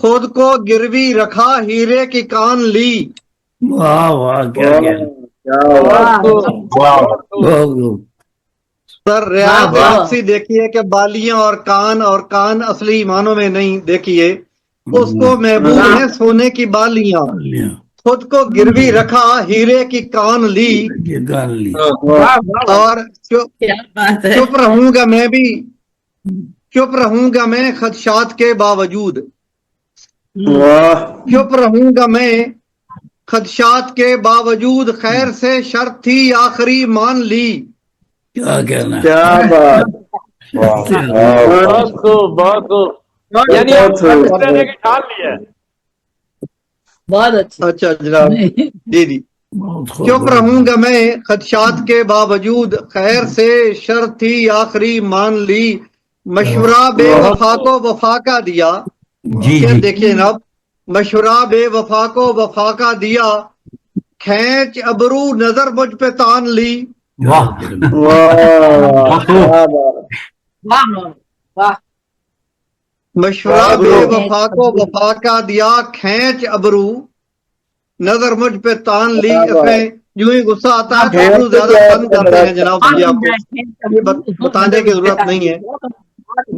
خود کو گروی رکھا ہیرے کی کان لی. واہ واہ کیا سر رعایت لفظی دیکھیے کہ بالیاں اور کان اصلی معنوں میں نہیں. دیکھیے اس کو محبوب ہے سونے کی بالیاں، خود کو گروی رکھا ہیرے کی کان لی. اور چپ رہوں گا میں خدشات کے باوجود، چپ رہوں گا میں خدشات کے باوجود، خیر سے شرط تھی آخری مان لی. کیا کہنا کیا بات. بہت خوب بہت خوب. یعنی آپ رہنے کی ٹھان لی ہے. بہت اچھا. اچھا جناب جی جی. چپ رہوں گا میں خدشات کے باوجود، خیر سے شرط تھی آخری مان لی. مشورہ بے وفا کو وفا کا دیا. دیکھیے جناب، مشورہ بے وفا کو وفا کا دیا، کھینچ ابرو نظر مجھ پہ تان لی. مشورہ بے وفا کو وفا کا دیا، کھینچ ابرو نظر مجھ پہ تان لی. اس میں یوں ہی غصہ آتا ہے تو ابرو زیادہ تن کرتے ہیں جناب. جی آپ کو یہ بتانے کی ضرورت نہیں ہے.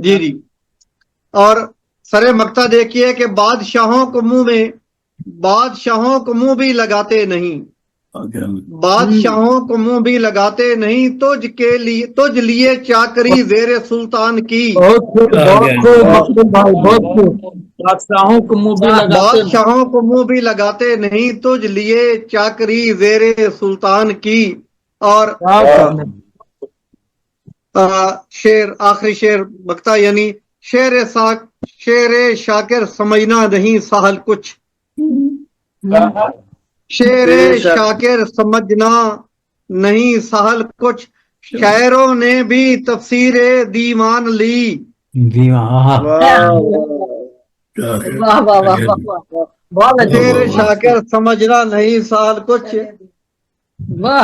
جی جی. اور سر مقطع دیکھیے کہ بادشاہوں کو منہ بھی لگاتے نہیں، بادشاہوں کو منہ بھی لگاتے نہیں، تجھ لیے چاکری زیر سلطان کی. بادشاہوں کو منہ بھی لگاتے نہیں، تجھ لیے چاکری زیر سلطان کی. اور شعر آخری شعر مقطع یعنی شعر شاکر سمجھنا نہیں سہل کچھ، شعر شاکر سمجھنا نہیں سہل کچھ، شاعروں نے بھی تفسیر دیوان لی. شعر شاکر سمجھنا نہیں سہل کچھ،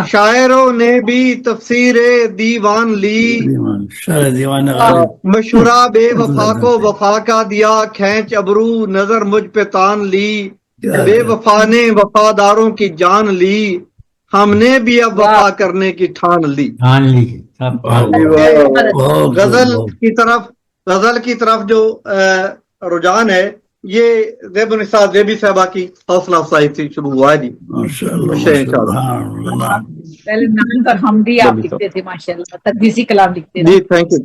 شاعروں نے بھی تفسیر دیوان لی. مشورہ بے وفا کو وفا کا دیا، کھینچ ابرو نظر مجھ پہ تان لی. بے وفا نے وفاداروں کی جان لی، ہم نے بھی اب وفا کرنے کی ٹھان لی. غزل کی طرف جو رجحان ہے یہ زیب النساء زیبی صاحبہ کی حوصلہ افزائی سے شروع ہوا ہے. جی پہلے نام پر حمدی آپ لکھتے تھے ماشاءاللہ، تقدیسی کلام لکھتے تھے. جی تھینک یو.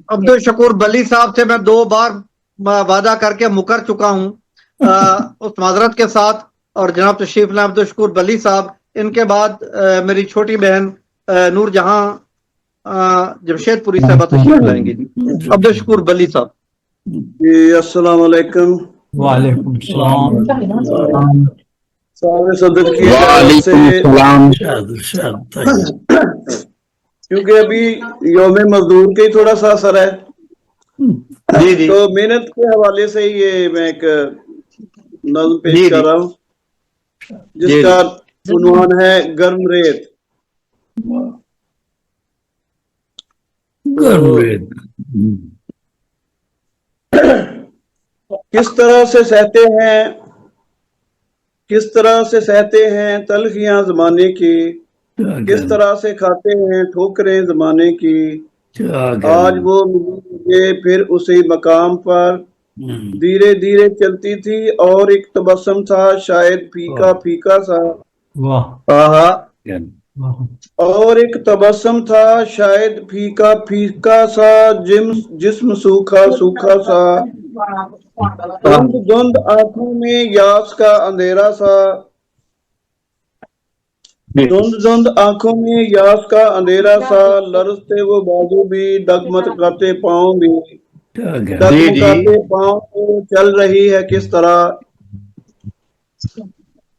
عبدالشکور بلی صاحب سے میں 2 بار وعدہ کر کے مکر چکا ہوں اس معذرت کے ساتھ. اور جناب تشریف لائے عبدالشکور بلی صاحب. ان کے بعد میری چھوٹی بہن نور جہاں جمشید پوری صاحبہ تشریف لائیں گے. عبدالشکور بلی صاحب. جی السلام علیکم. وعلیکم السلام. صدر کی کیونکہ ابھی یوم مزدور کے تھوڑا سا اثر ہے تو محنت کے حوالے سے یہ میں ایک نظم پیش کر رہا ہوں جس کا عنوان ہے گرم ریت. کس طرح سے سہتے ہیں تلخیاں زمانے کی، کس طرح سے کھاتے ہیں ٹھوکریں زمانے کی. آج وہ مجھے پھر اسی مقام پر دھیرے دھیرے چلتی تھی، اور ایک تبسم تھا شاید پھیکا پھیکا سا، اور ایک تبسم تھا شاید پھیکا پھیکا سا، جسم سوکھا سوکھا سا، دھند آنکھوں میں یاس کا اندھیرا سا، دھند آنکھوں میں یاس کا اندھیرا سا، لرزتے وہ بازو بھی ڈگمگاتے پاؤں بھی، ڈگمگاتے پاؤں چل رہی ہے کس طرح،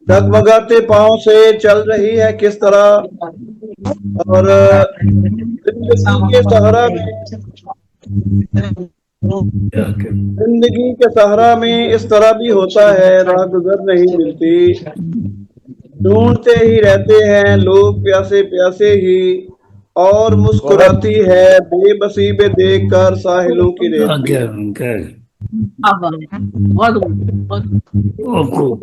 ڈگمگاتے پاؤں سے چل رہی ہے کس طرح. اور زندگی کے صحرا میں اس طرح بھی ہوتا ہے، راہ گزر نہیں ملتی، ڈھونڈتے ہی رہتے ہیں لوگ پیاسے پیاسے ہی، اور مسکراتی ہے بے بسی بے دیکھ کر ساحلوں کی ریت.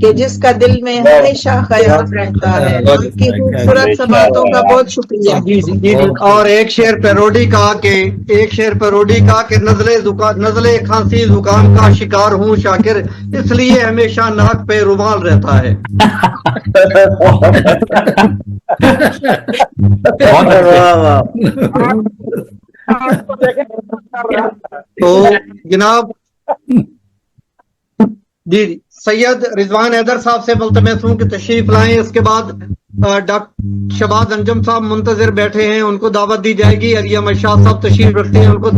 کہ جس کا دل میں ہمیشہ خیال رہتا ہے. ان کی خوبصورت سی باتوں کا بہت شکریہ. اور ایک شعر پیروڈی کہا کہ نزلے کھانسی زکام کا شکار ہوں شاکر، اس لیے ہمیشہ ناک پہ رومال رہتا ہے. تو جناب جی سید رضوان حیدر صاحب سے ملتمس ہوں کہ تشریف لائیں. اس کے بعد ڈاکٹر شہباز انجم صاحب منتظر بیٹھے ہیں، ان کو دعوت دی جائے گی. علیم شاہ صاحب تشریف رکھتے ہیں، ان کو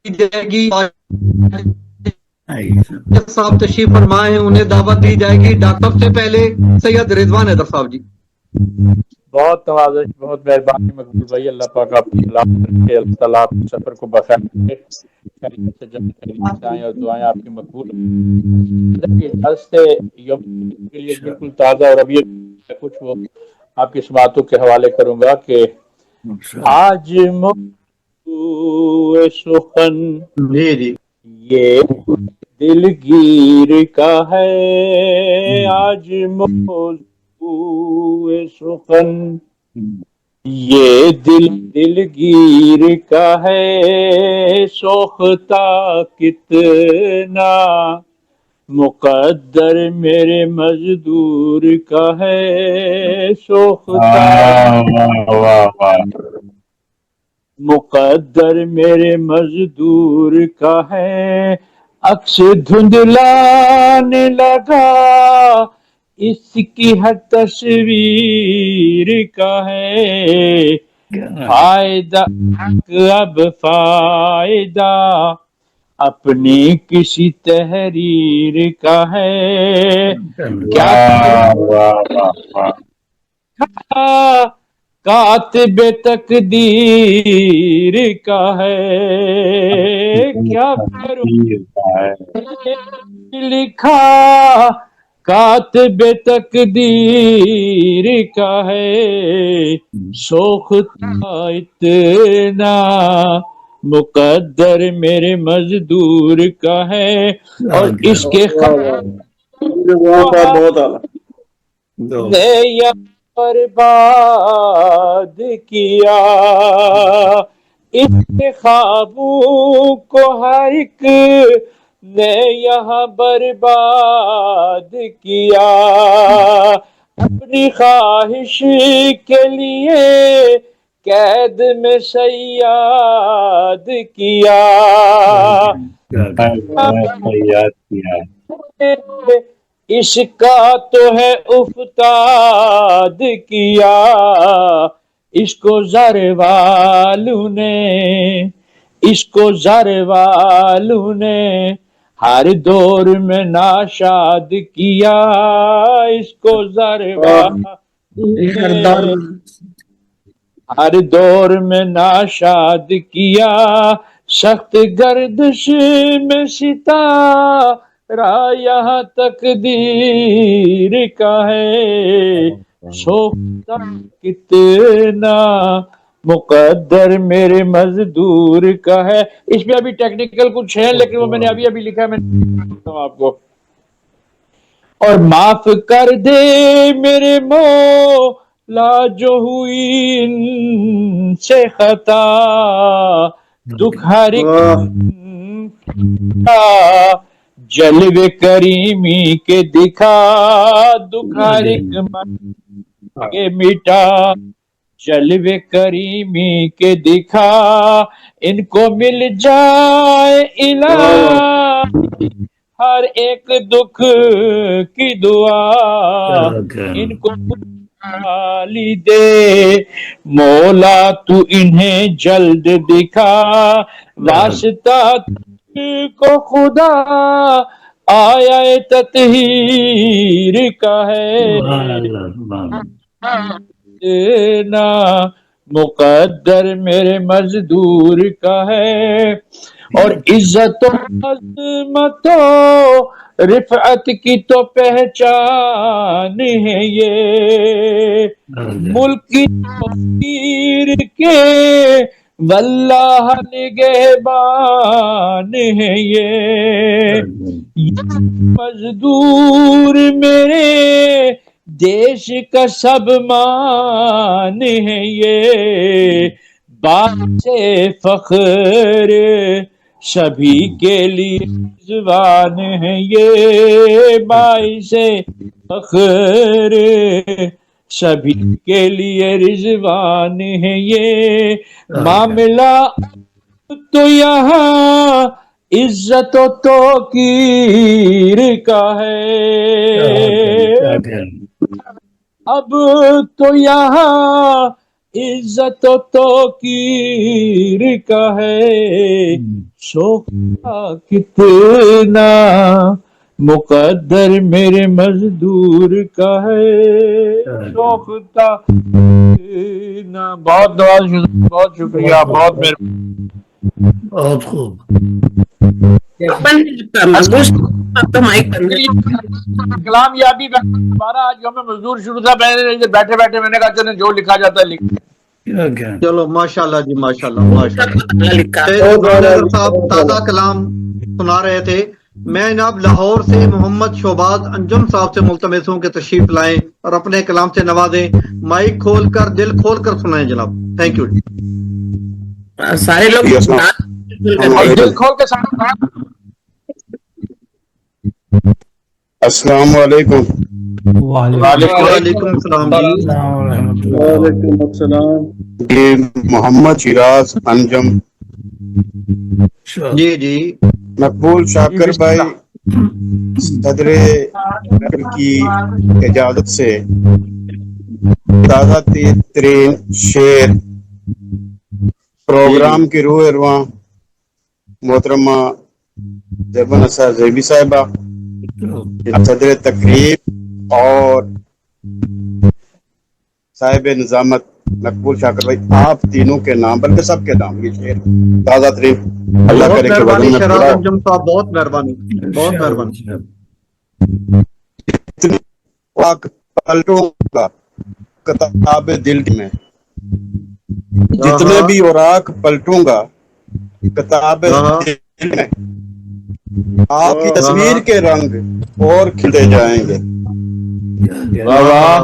دی جائے گی. صاحب تشریف فرمائے ہیں، انہیں دعوت دی جائے گی. ڈاکٹر صاحب سے پہلے سید رضوان حیدر صاحب جی. بہت نوازش، بہت مہربانی مقبول بھائی. اللہ پاک آپ کو اللہ تعالیٰ آپ کے سفر کو بخیر رکھے، خیریت سے جائیں اور دعائیں آپ کی مقبول. کے لیے بالکل تازہ اور ابھی کچھ وہ آپ کی سماعتوں کے حوالے کروں گا کہ آج موضوع سخن یہ دلگیر کا ہے. آج موضوع سخن یہ دلگیر کا ہے. سوختہ کتنا مقدر میرے مزدور کا ہے. سوختہ مقدر میرے مزدور کا ہے. عکس دھندلانے لگا اس کی ہر تصویر کا ہے. فائدہ اب فائدہ اپنی کسی تحریر کا ہے. کاتب تقدیر کا ہے. کیا کروں لکھا کاتب تقدیر کا ہے. سوختہ اتنا مقدر میرے مزدور کا ہے. اور اس کے نے برباد کیا اس کے خوابوں کو ہر ایک نے یہاں برباد کیا. اپنی خواہش کے لیے قید میں صیاد کیا. اس کا تو ہے افتاد کیا. اس کو زر والوں نے ہر دور میں ناشاد کیا. اس کو زر ہر دور میں ناشاد کیا. سخت گردش میں ستارہ یہاں تقدیر کا ہے. سوختہ کتنا مقدر میرے مزدور کا ہے. اس میں ابھی ٹیکنیکل کچھ ہے لیکن وہ میں نے ابھی لکھا ہے، میں آپ کو. اور معاف کر دے میرے مولا جو ہوئی ان سے خطا. دکھ ہر جلوے کریمی کے دکھا. دکھ ہر کے مٹا جلوے کریمی کے دکھا. ان کو مل جائے الہی ہر ایک دکھ کی دعا. ان کو لی دے مولا تو انہیں جلد دکھا. واسطہ کو خدا آیا تطہیر کا ہے. نا مقدر میرے مزدور کا ہے. اور عزت و عظمت و رفعت کی تو پہچان ہے یہ. ملک کی تقدیر کے واللہ نگہبان ہے یہ مزدور میرے دیش کا سب مان ہے یہ باعث فخر سبھی کے لیے رضوان ہے یہ باعث فخر سبھی کے لیے رضوان ہے یہ معاملہ تو یہاں عزت و توقیر کا ہے اب تو یہاں عزت و توقیر کا ہے شوق کا کتنا مقدر میرے مزدور کا ہے شوق کا کتنا بہت بہت شکریہ بہت مہربانی بہت خوب کلام یابی ہمارا آج یوم مزدور شروع تھا میں نے بیٹھے بیٹھے میں نے کہا چلیں جو لکھا جاتا ہے لکھ چلو ماشاءاللہ جی ماشاءاللہ صاحب تازہ کلام سنا رہے تھے میں جناب لاہور سے محمد شہباز انجم صاحب سے ملتمس ہوں کہ تشریف لائیں اور اپنے کلام سے نوازیں مائک کھول کر دل کھول کر سنائیں جناب تھینک یو سارے لوگ دل کھول کے ساتھ السلام علیکم وعلیکم السلام وعلیکم السلام یہ محمد شیراز انجم جی جی مقبول شاکر بھائی صدر کی اجازت سے تازہ ترین شعر پروگرام کی روح ارواں محترمہ زیبا نثار زیبی صاحبہ صدر تقریب اور صاحب نظامت مقبول شاکر بھائی آپ تینوں کے نام بلکہ سب کے نام یہ شعر تازہ ترین اللہ کرے کہ مہربانی شہراز انجم صاحب بہت مہربانی بہت مہربانی پلٹوں کا کتاب دل میں جتنے بھی اوراق پلٹوں گا کتاب دل میں آپ کی تصویر کے رنگ اور کھلتے جائیں گے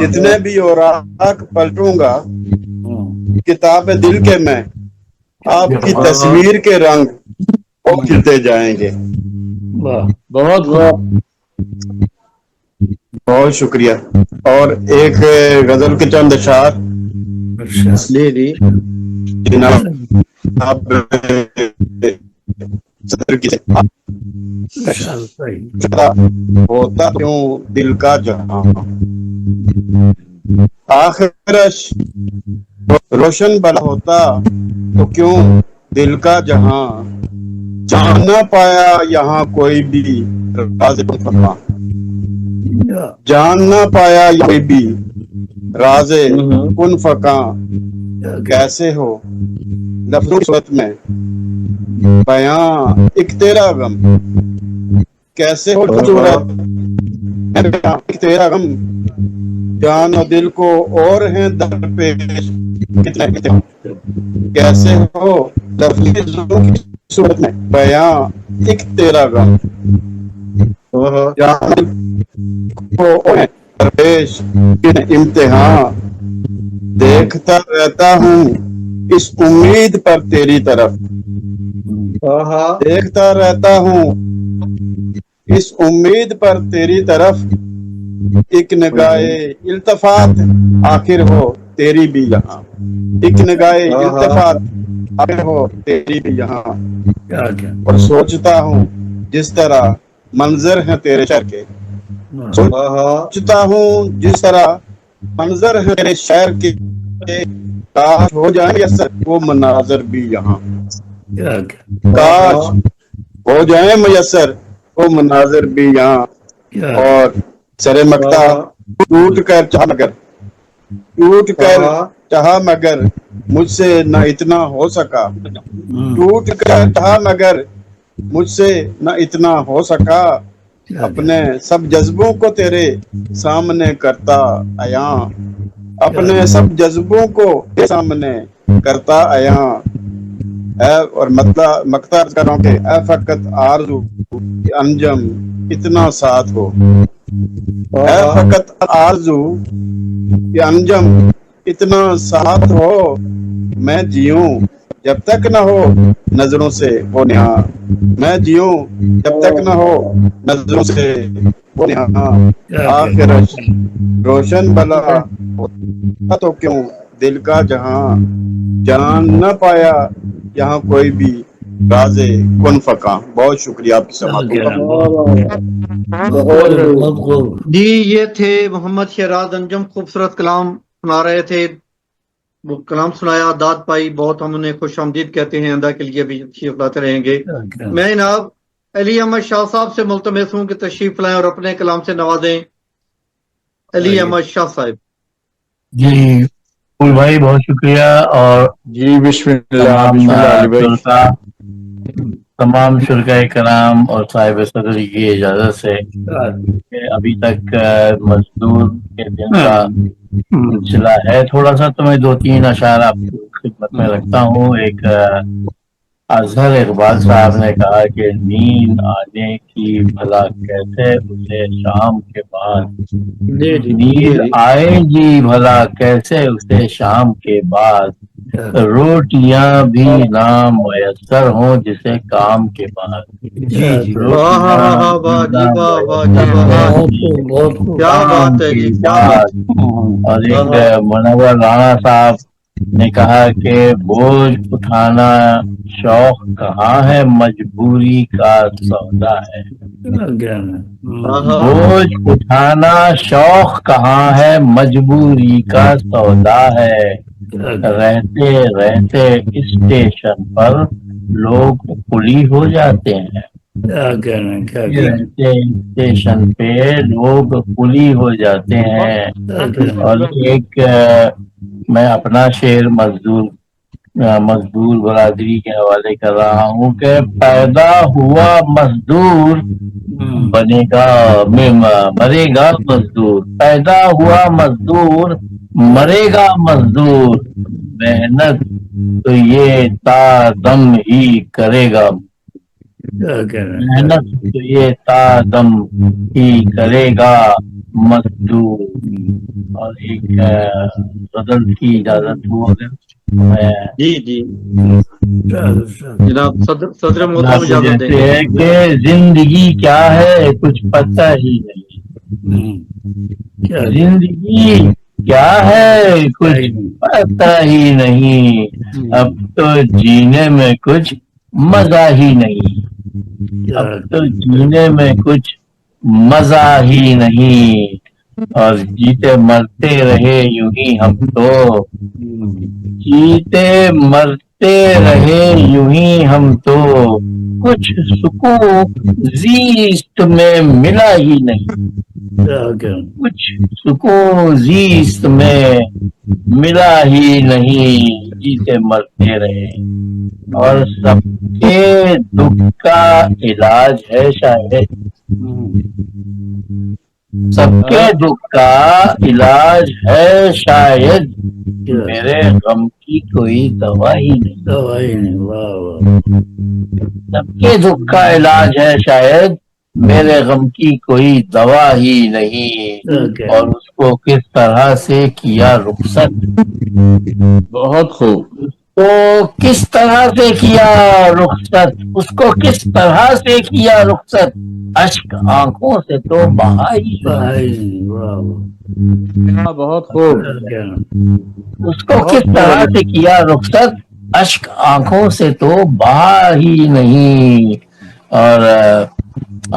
جتنے بھی اوراق پلٹوں گا کتاب دل کے میں آپ کی تصویر کے رنگ اور کھلتے جائیں گے بہت بہت شکریہ اور ایک غزل کے چند اشعار جناب آپ صدر کی ہوتا کیوں دل کا جہاں آخرش روشن بلا ہوتا تو کیوں دل کا جہاں جان نہ پایا یہاں کوئی بھی راز فقاں جان نہ پایا کوئی بھی راز کن فقاں کیسے ہو لفظوں کی صورت میں بیاں ایک تیرا غم کیسے ہو صورت ایک تیرا غم جان و دل کو اور ہیں درپیش کیسے ہو لفظوں کی صورت میں بیاں ایک تیرا غم جان کو اور ہیں درپیش امتحان دیکھتا رہتا ہوں اس امید پر تیری طرف دیکھتا رہتا ہوں اس امید پر تیری طرف ایک نگاہ التفات آخر ہو تیری بھی یہاں ایک نگاہ التفات آخر ہو تیری بھی یہاں اور سوچتا ہوں جس طرح منظر ہیں تیرے شہر کے سوچتا ہوں جس طرح منظر ہے تیرے شہر کے کاش ہو جائیں میسر وہ مناظر بھی یہاں کاش ہو جائیں میسر وہ مناظر بھی یہاں اور سر مکتا ٹوٹ کر چاہا مگر مجھ سے نہ اتنا ہو سکا ٹوٹ کر چاہا مگر مجھ سے نہ اتنا ہو سکا اپنے سب جذبوں کو تیرے سامنے کرتا عیاں اپنے سب جذبوں کو سامنے کرتا عیاں اور مطلب مقطع عرض کر رہا ہوں کہ اے فقط آرزو کہ انجم اتنا ساتھ ہو، اے فقط آرزو کہ انجم اتنا ساتھ ہو، میں جیوں جب تک نہ ہو نظروں سے وہ نہاں، میں جیوں جب تک نہ ہو نظروں سے وہ نہاں، آخر روشن بلا تو کیوں دل کا جہاں، جان نہ پایا یہاں کوئی بھی راز کن فکاں۔ بہت شکریہ آپ کی سماعت کا۔ جی یہ تھے محمد شہراز انجم، خوبصورت کلام سنا رہے تھے، وہ کلام سنایا، داد پائی، بہت ہم انہیں خوش آمدید کہتے ہیں، آئندہ کے لیے بھی تشریف لاتے رہیں گے۔ میں جناب علی احمد شاہ صاحب سے ملتمس ہوں کہ تشریف لائیں اور اپنے کلام سے نوازیں۔ علی احمد شاہ صاحب۔ جی پھول بھائی بہت شکریہ، اور جی بسم اللہ، تمام شرکائے کرام اور صاحب صدری کی اجازت سے کہ ابھی تک مزدور کے دن کا سلسلہ ہے تھوڑا سا، تو میں 2-3 اشعار آپ کی خدمت میں رکھتا ہوں۔ ایک اظہر اقبال صاحب نے کہا کہ نیند آنے کی بھلا کیسے اسے شام کے بعد، نیند آئے گی بھلا کیسے اسے شام کے بعد، روٹیاں بھی نہ میسر ہوں جسے کام کے بعد، اور ایک منور رانا صاحب نے کہا کہ بوجھ اٹھانا شوق کہاں ہے مجبوری کا سودا ہے، بوجھ اٹھانا شوق کہاں ہے مجبوری کا سودا ہے، رہتے رہتے اسٹیشن پر لوگ کلی ہو جاتے ہیں، رہتے اسٹیشن پہ لوگ کلی ہو جاتے ہیں۔ اور ایک میں اپنا شعر مزدور برادری کے حوالے کر رہا ہوں کہ پیدا ہوا مزدور بنے گا مرے گا مزدور، پیدا ہوا مزدور مرے گا مزدور، محنت تو یہ تا دم ہی کرے گا، محنت تو یہ تا دم ہی کرے گا مزدور۔ اور ایک غزل کی اجازت ہو جی جی جناب صدر محترم اجازت دیں ہے کہ زندگی کیا ہے کچھ پتہ ہی نہیں، زندگی کیا ہے کچھ پتہ ہی نہیں، اب تو جینے میں کچھ مزہ ہی نہیں، اب تو جینے میں کچھ مزہ ہی نہیں، اور جیتے مرتے رہے یوں ہی ہم تو، جیتے مرتے رہے یوں ہی ہم تو، کچھ سکون زیست میں ملا ہی نہیں، کچھ سکون زیست میں ملا ہی نہیں، جیتے مرتے رہے۔ اور سب کے دکھ کا علاج ہے شاید، سب کے دکھ کا علاج ہے شاید، میرے غم کی کوئی دوا ہی نہیں، سب کے دکھ کا علاج ہے شاید، میرے غم کی کوئی دوا ہی نہیں، اور اس کو کس طرح سے کیا رخصت، بہت خوب، تو کس طرح سے کیا رخصت، اس کو کس طرح سے کیا رخصت، اشک آنکھوں سے تو بہا ہی بہت خوب، اس کو کس طرح سے کیا رخصت، اشک آنکھوں سے تو بہا ہی نہیں۔ اور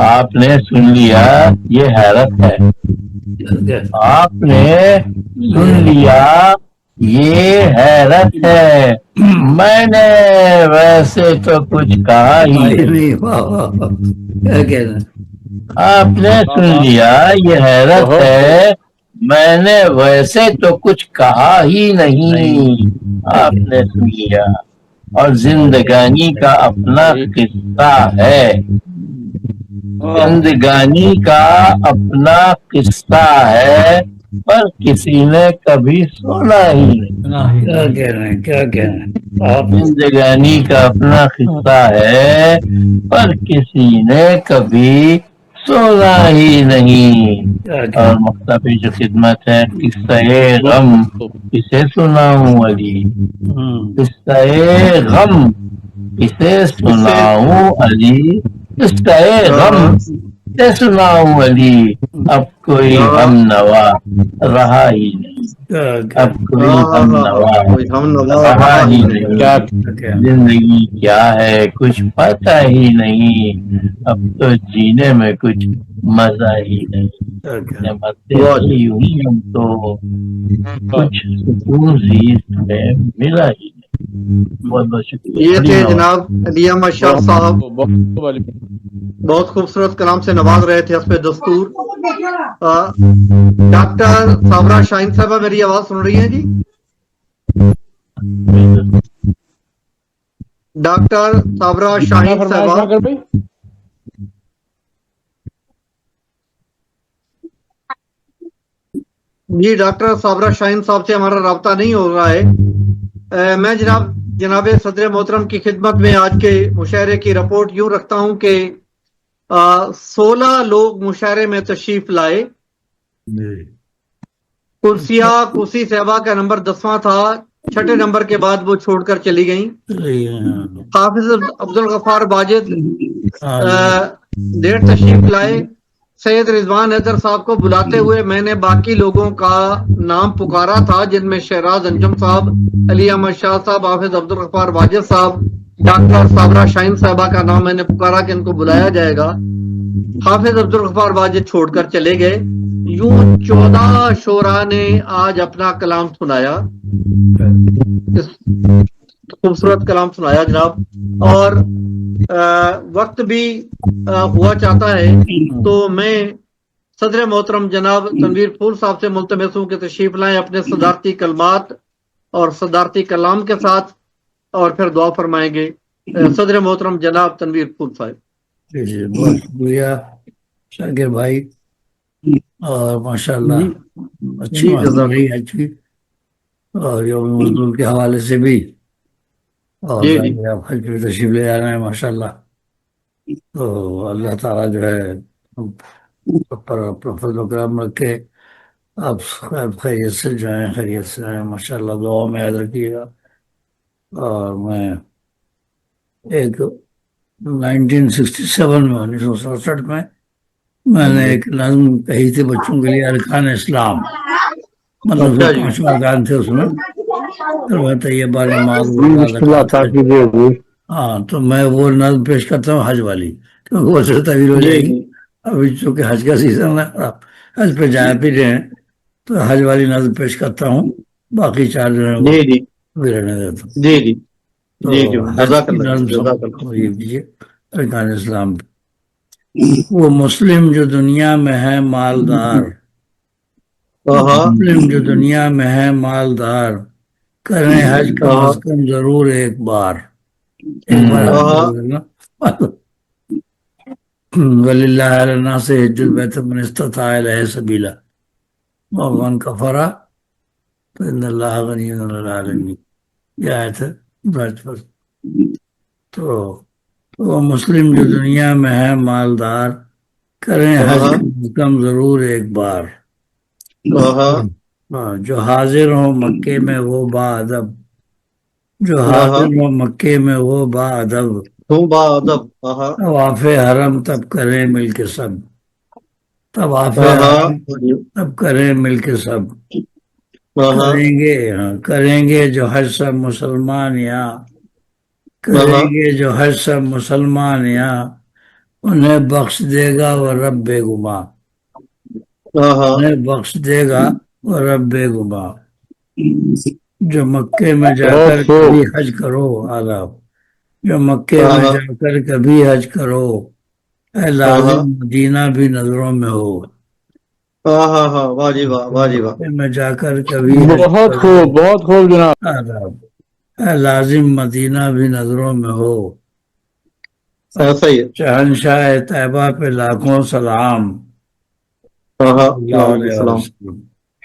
آپ نے سن لیا، یہ حیرت ہے، آپ نے سن لیا یہ حیرت ہے، میں نے ویسے تو کچھ کہا ہی نہیں، آپ نے سن لیا یہ حیرت ہے، میں نے ویسے تو کچھ کہا ہی نہیں، آپ نے سن لیا۔ اور زندگانی کا اپنا قصہ ہے، زندگانی کا اپنا قصہ ہے، پر کسی نے کبھی سنا ہی نہیں. کیا کہہ رہے ہیں، کیا کہہ رہے ہیں آپ؟ زندگانی کا اپنا قصہ ہے پر کسی نے کبھی سنا ہی نہیں. اور مختلف جو خدمت ہے، قصہ غم کسے سناؤں علی، قصہ غم کسے سناؤں علی، قصہ غم کسے سناؤں علی. اب کوئی ہم نوا رہا ہی نہیں، اب کوئی ہم نوا رہا ہی نہیں. زندگی کیا ہے کچھ پتہ ہی نہیں، اب تو جینے میں کچھ مزہ ہی نہیں. مرتے ہی ہوئی ہم تو کچھ سکون سی اس میں ملا ہی نہیں. بہت بہت شکریہ. یہ تھے جناب علی احمد شاہ صاحب، بہت خوبصورت کلام سے نواز رہے تھے حسب دستور. ڈاکٹر صابرہ شاہین صاحبہ میری آواز سن رہی ہیں جی؟ ڈاکٹر صابرہ شاہین صاحبہ، جی ڈاکٹر صابرہ شاہین صاحب سے ہمارا رابطہ نہیں ہو رہا ہے. میں جناب صدر محترم کی خدمت میں آج کے مشاعرے کی رپورٹ یوں رکھتا ہوں کہ 16 لوگ مشاعرے میں تشریف لائے. کرسی صاحبہ کا نمبر 10واں تھا، 6 نمبر کے بعد وہ چھوڑ کر چلی گئیں. حافظ عبدالغفار واجد دیر تشریف لائے. سید رضوان حیدر صاحب کو بلاتے ہوئے میں نے باقی لوگوں کا نام پکارا تھا، جن میں شہراز انجم صاحب، علی احمد شاہ صاحب، حافظ عبدالغفار واجد صاحب، ڈاکٹر صابرہ شاہین صاحبہ کا نام میں نے پکارا کہ ان کو بلایا جائے گا. حافظ عبدالغفار واجد چھوڑ کر چلے گئے. یوں 14 شعراء نے آج اپنا کلام سنایا، خوبصورت کلام سنایا جناب. اور وقت بھی ہوا چاہتا ہے تو میں صدر محترم جناب تنویر پھول صاحب سے ملتمس ہوں کہ تشریف لائیں اپنے صدارتی کلمات اور صدارتی کلام کے ساتھ، اور پھر دعا فرمائیں گے. صدر محترم جناب تنویر پھول صاحب. جی بہت شکریہ شاکر بھائی، اور ماشاءاللہ اچھی بات رہی اچھی، اور یوم مزدور کے حوالے سے بھی، اور آپ حج پہ تشریف لے آ رہے ہیں ماشاءاللہ. تو اللہ تعالیٰ جو ہے پر فضل و کرم رکھے، آپ خیریت سے جائیں، خیریت سے آئیں ماشاءاللہ. دعاؤں میں یاد رکھیے گا. اور میں ایک 1967 میں 1967 میں نے ایک نظم کہی تھی بچوں کے لیے، ارکان اسلام، مطلب 5 ارکان تھے اس میں، طیبہ، نماز، ہاں. تو میں وہ نظم پیش کرتا ہوں حج والی، کیونکہ وہ سے طویل ہو جائے گی. ابھی چونکہ حج کا سیزن ہے، آپ حج پہ جائیں پھر رہے ہیں، تو حج والی نظم پیش کرتا ہوں، باقی 4 جو ہیں وہ رہنے دیتا ہوں. تو حج کی نظم یہ دیجیے ارکان اسلام. وہ مسلم جو دنیا میں ہے مالدار، مسلم جو دنیا میں ہے مالدار، کریں حج کم از کم ضرور ایک بار. وَلِلَّهِ عَلَى النَّاسِ حِجُّ الْبَيْتِ مَنِ اسْتَطَاعَ إِلَيْهِ سَبِيلًا وَمَنْ كَفَرَ فَإِنَّ اللَّهَ غَنِيٌّ عَنِ الْعَالَمِينَ. یہ آیت ہے. تو وہ مسلم جو دنیا میں ہے مالدار، کریں حج کم ضرور ایک بار. جو حاضر ہوں مکے میں وہ با ادب، جو حاضر ہوں مکے میں وہ با ادب، طواف حرم تب کریں مل کے سب، طواف حرم تب کریں مل کے سب. کریں گے جو حج سب مسلمان یہاں، کریں گے جو حج سب مسلمان یہاں، انہیں بخش دے گا وہ رب بے گماں، انہیں بخش دے گا وہ رب بے گماں. جو مکے میں جا کر کبھی حج کرو، آداب، جو مکے میں جا کر کبھی حج کرو، اے لازم مدینہ بھی نظروں میں ہو. مکے میں جا کر کبھی بہت خوب جناب. آداب، اے لازم مدینہ بھی نظروں میں ہو. شہنشاہ طیبہ پہ لاکھوں سلام، اللہ علیہ وسلم.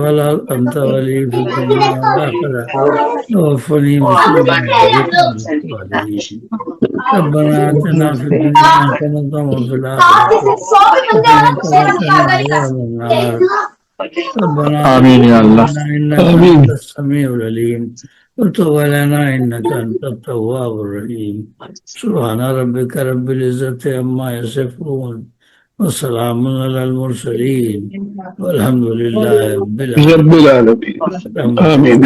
والأرض أنت ولي في الدنيا والآخرة توفني مسلما وبك من الصالحين. ربنا آتنا في الدنيا حسنة وفي الآخرة حسنة وقنا عذاب النار. ربنا آمين يا الله. إنك أنت السميع العليم وتب علينا إنك أنت التواب الرحيم. سبحان ربك رب العزة عما يصفون وسلام على المرسلين والحمد لله رب العالمين. آمین.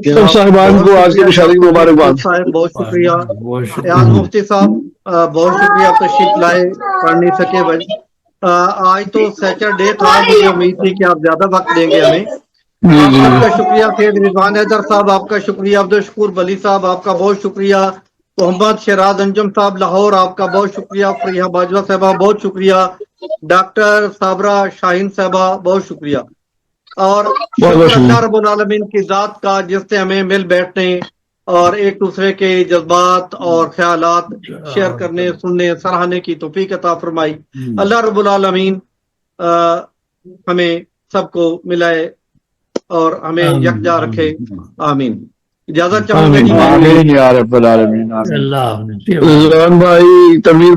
سب صاحبان کو آج کے مشارک مبارکباد. صاحب بہت شکریہ. ایاز مفتی صاحب بہت شکریہ، آپ تشریف لائے، پڑھ نہیں سکے بھائی. آج تو سیٹرڈے تھا، مجھے امید تھی کہ آپ زیادہ وقت دیں گے ہمیں. آپ کا شکریہ. سید رضوان حیدر صاحب آپ کا شکریہ. عبدالشکور بلی صاحب آپ کا بہت شکریہ. محمد شیراز انجم صاحب لاہور آپ کا بہت شکریہ. فریحہ باجوہ صاحبہ بہت شکریہ. ڈاکٹر صابرہ شاہین صاحبہ بہت شکریہ. اور شکر اللہ رب العالمین کی ذات کا جس نے ہمیں مل بیٹھنے اور ایک دوسرے کے جذبات اور خیالات شیئر کرنے، سننے، سراہنے کی توفیق عطا فرمائی. اللہ رب العالمین ہمیں سب کو ملائے اور ہمیں یکجا رکھے. آمین. اجازت چاہوں گا. آمین یا رب العالمین. آمین. رضوان بھائی تنویر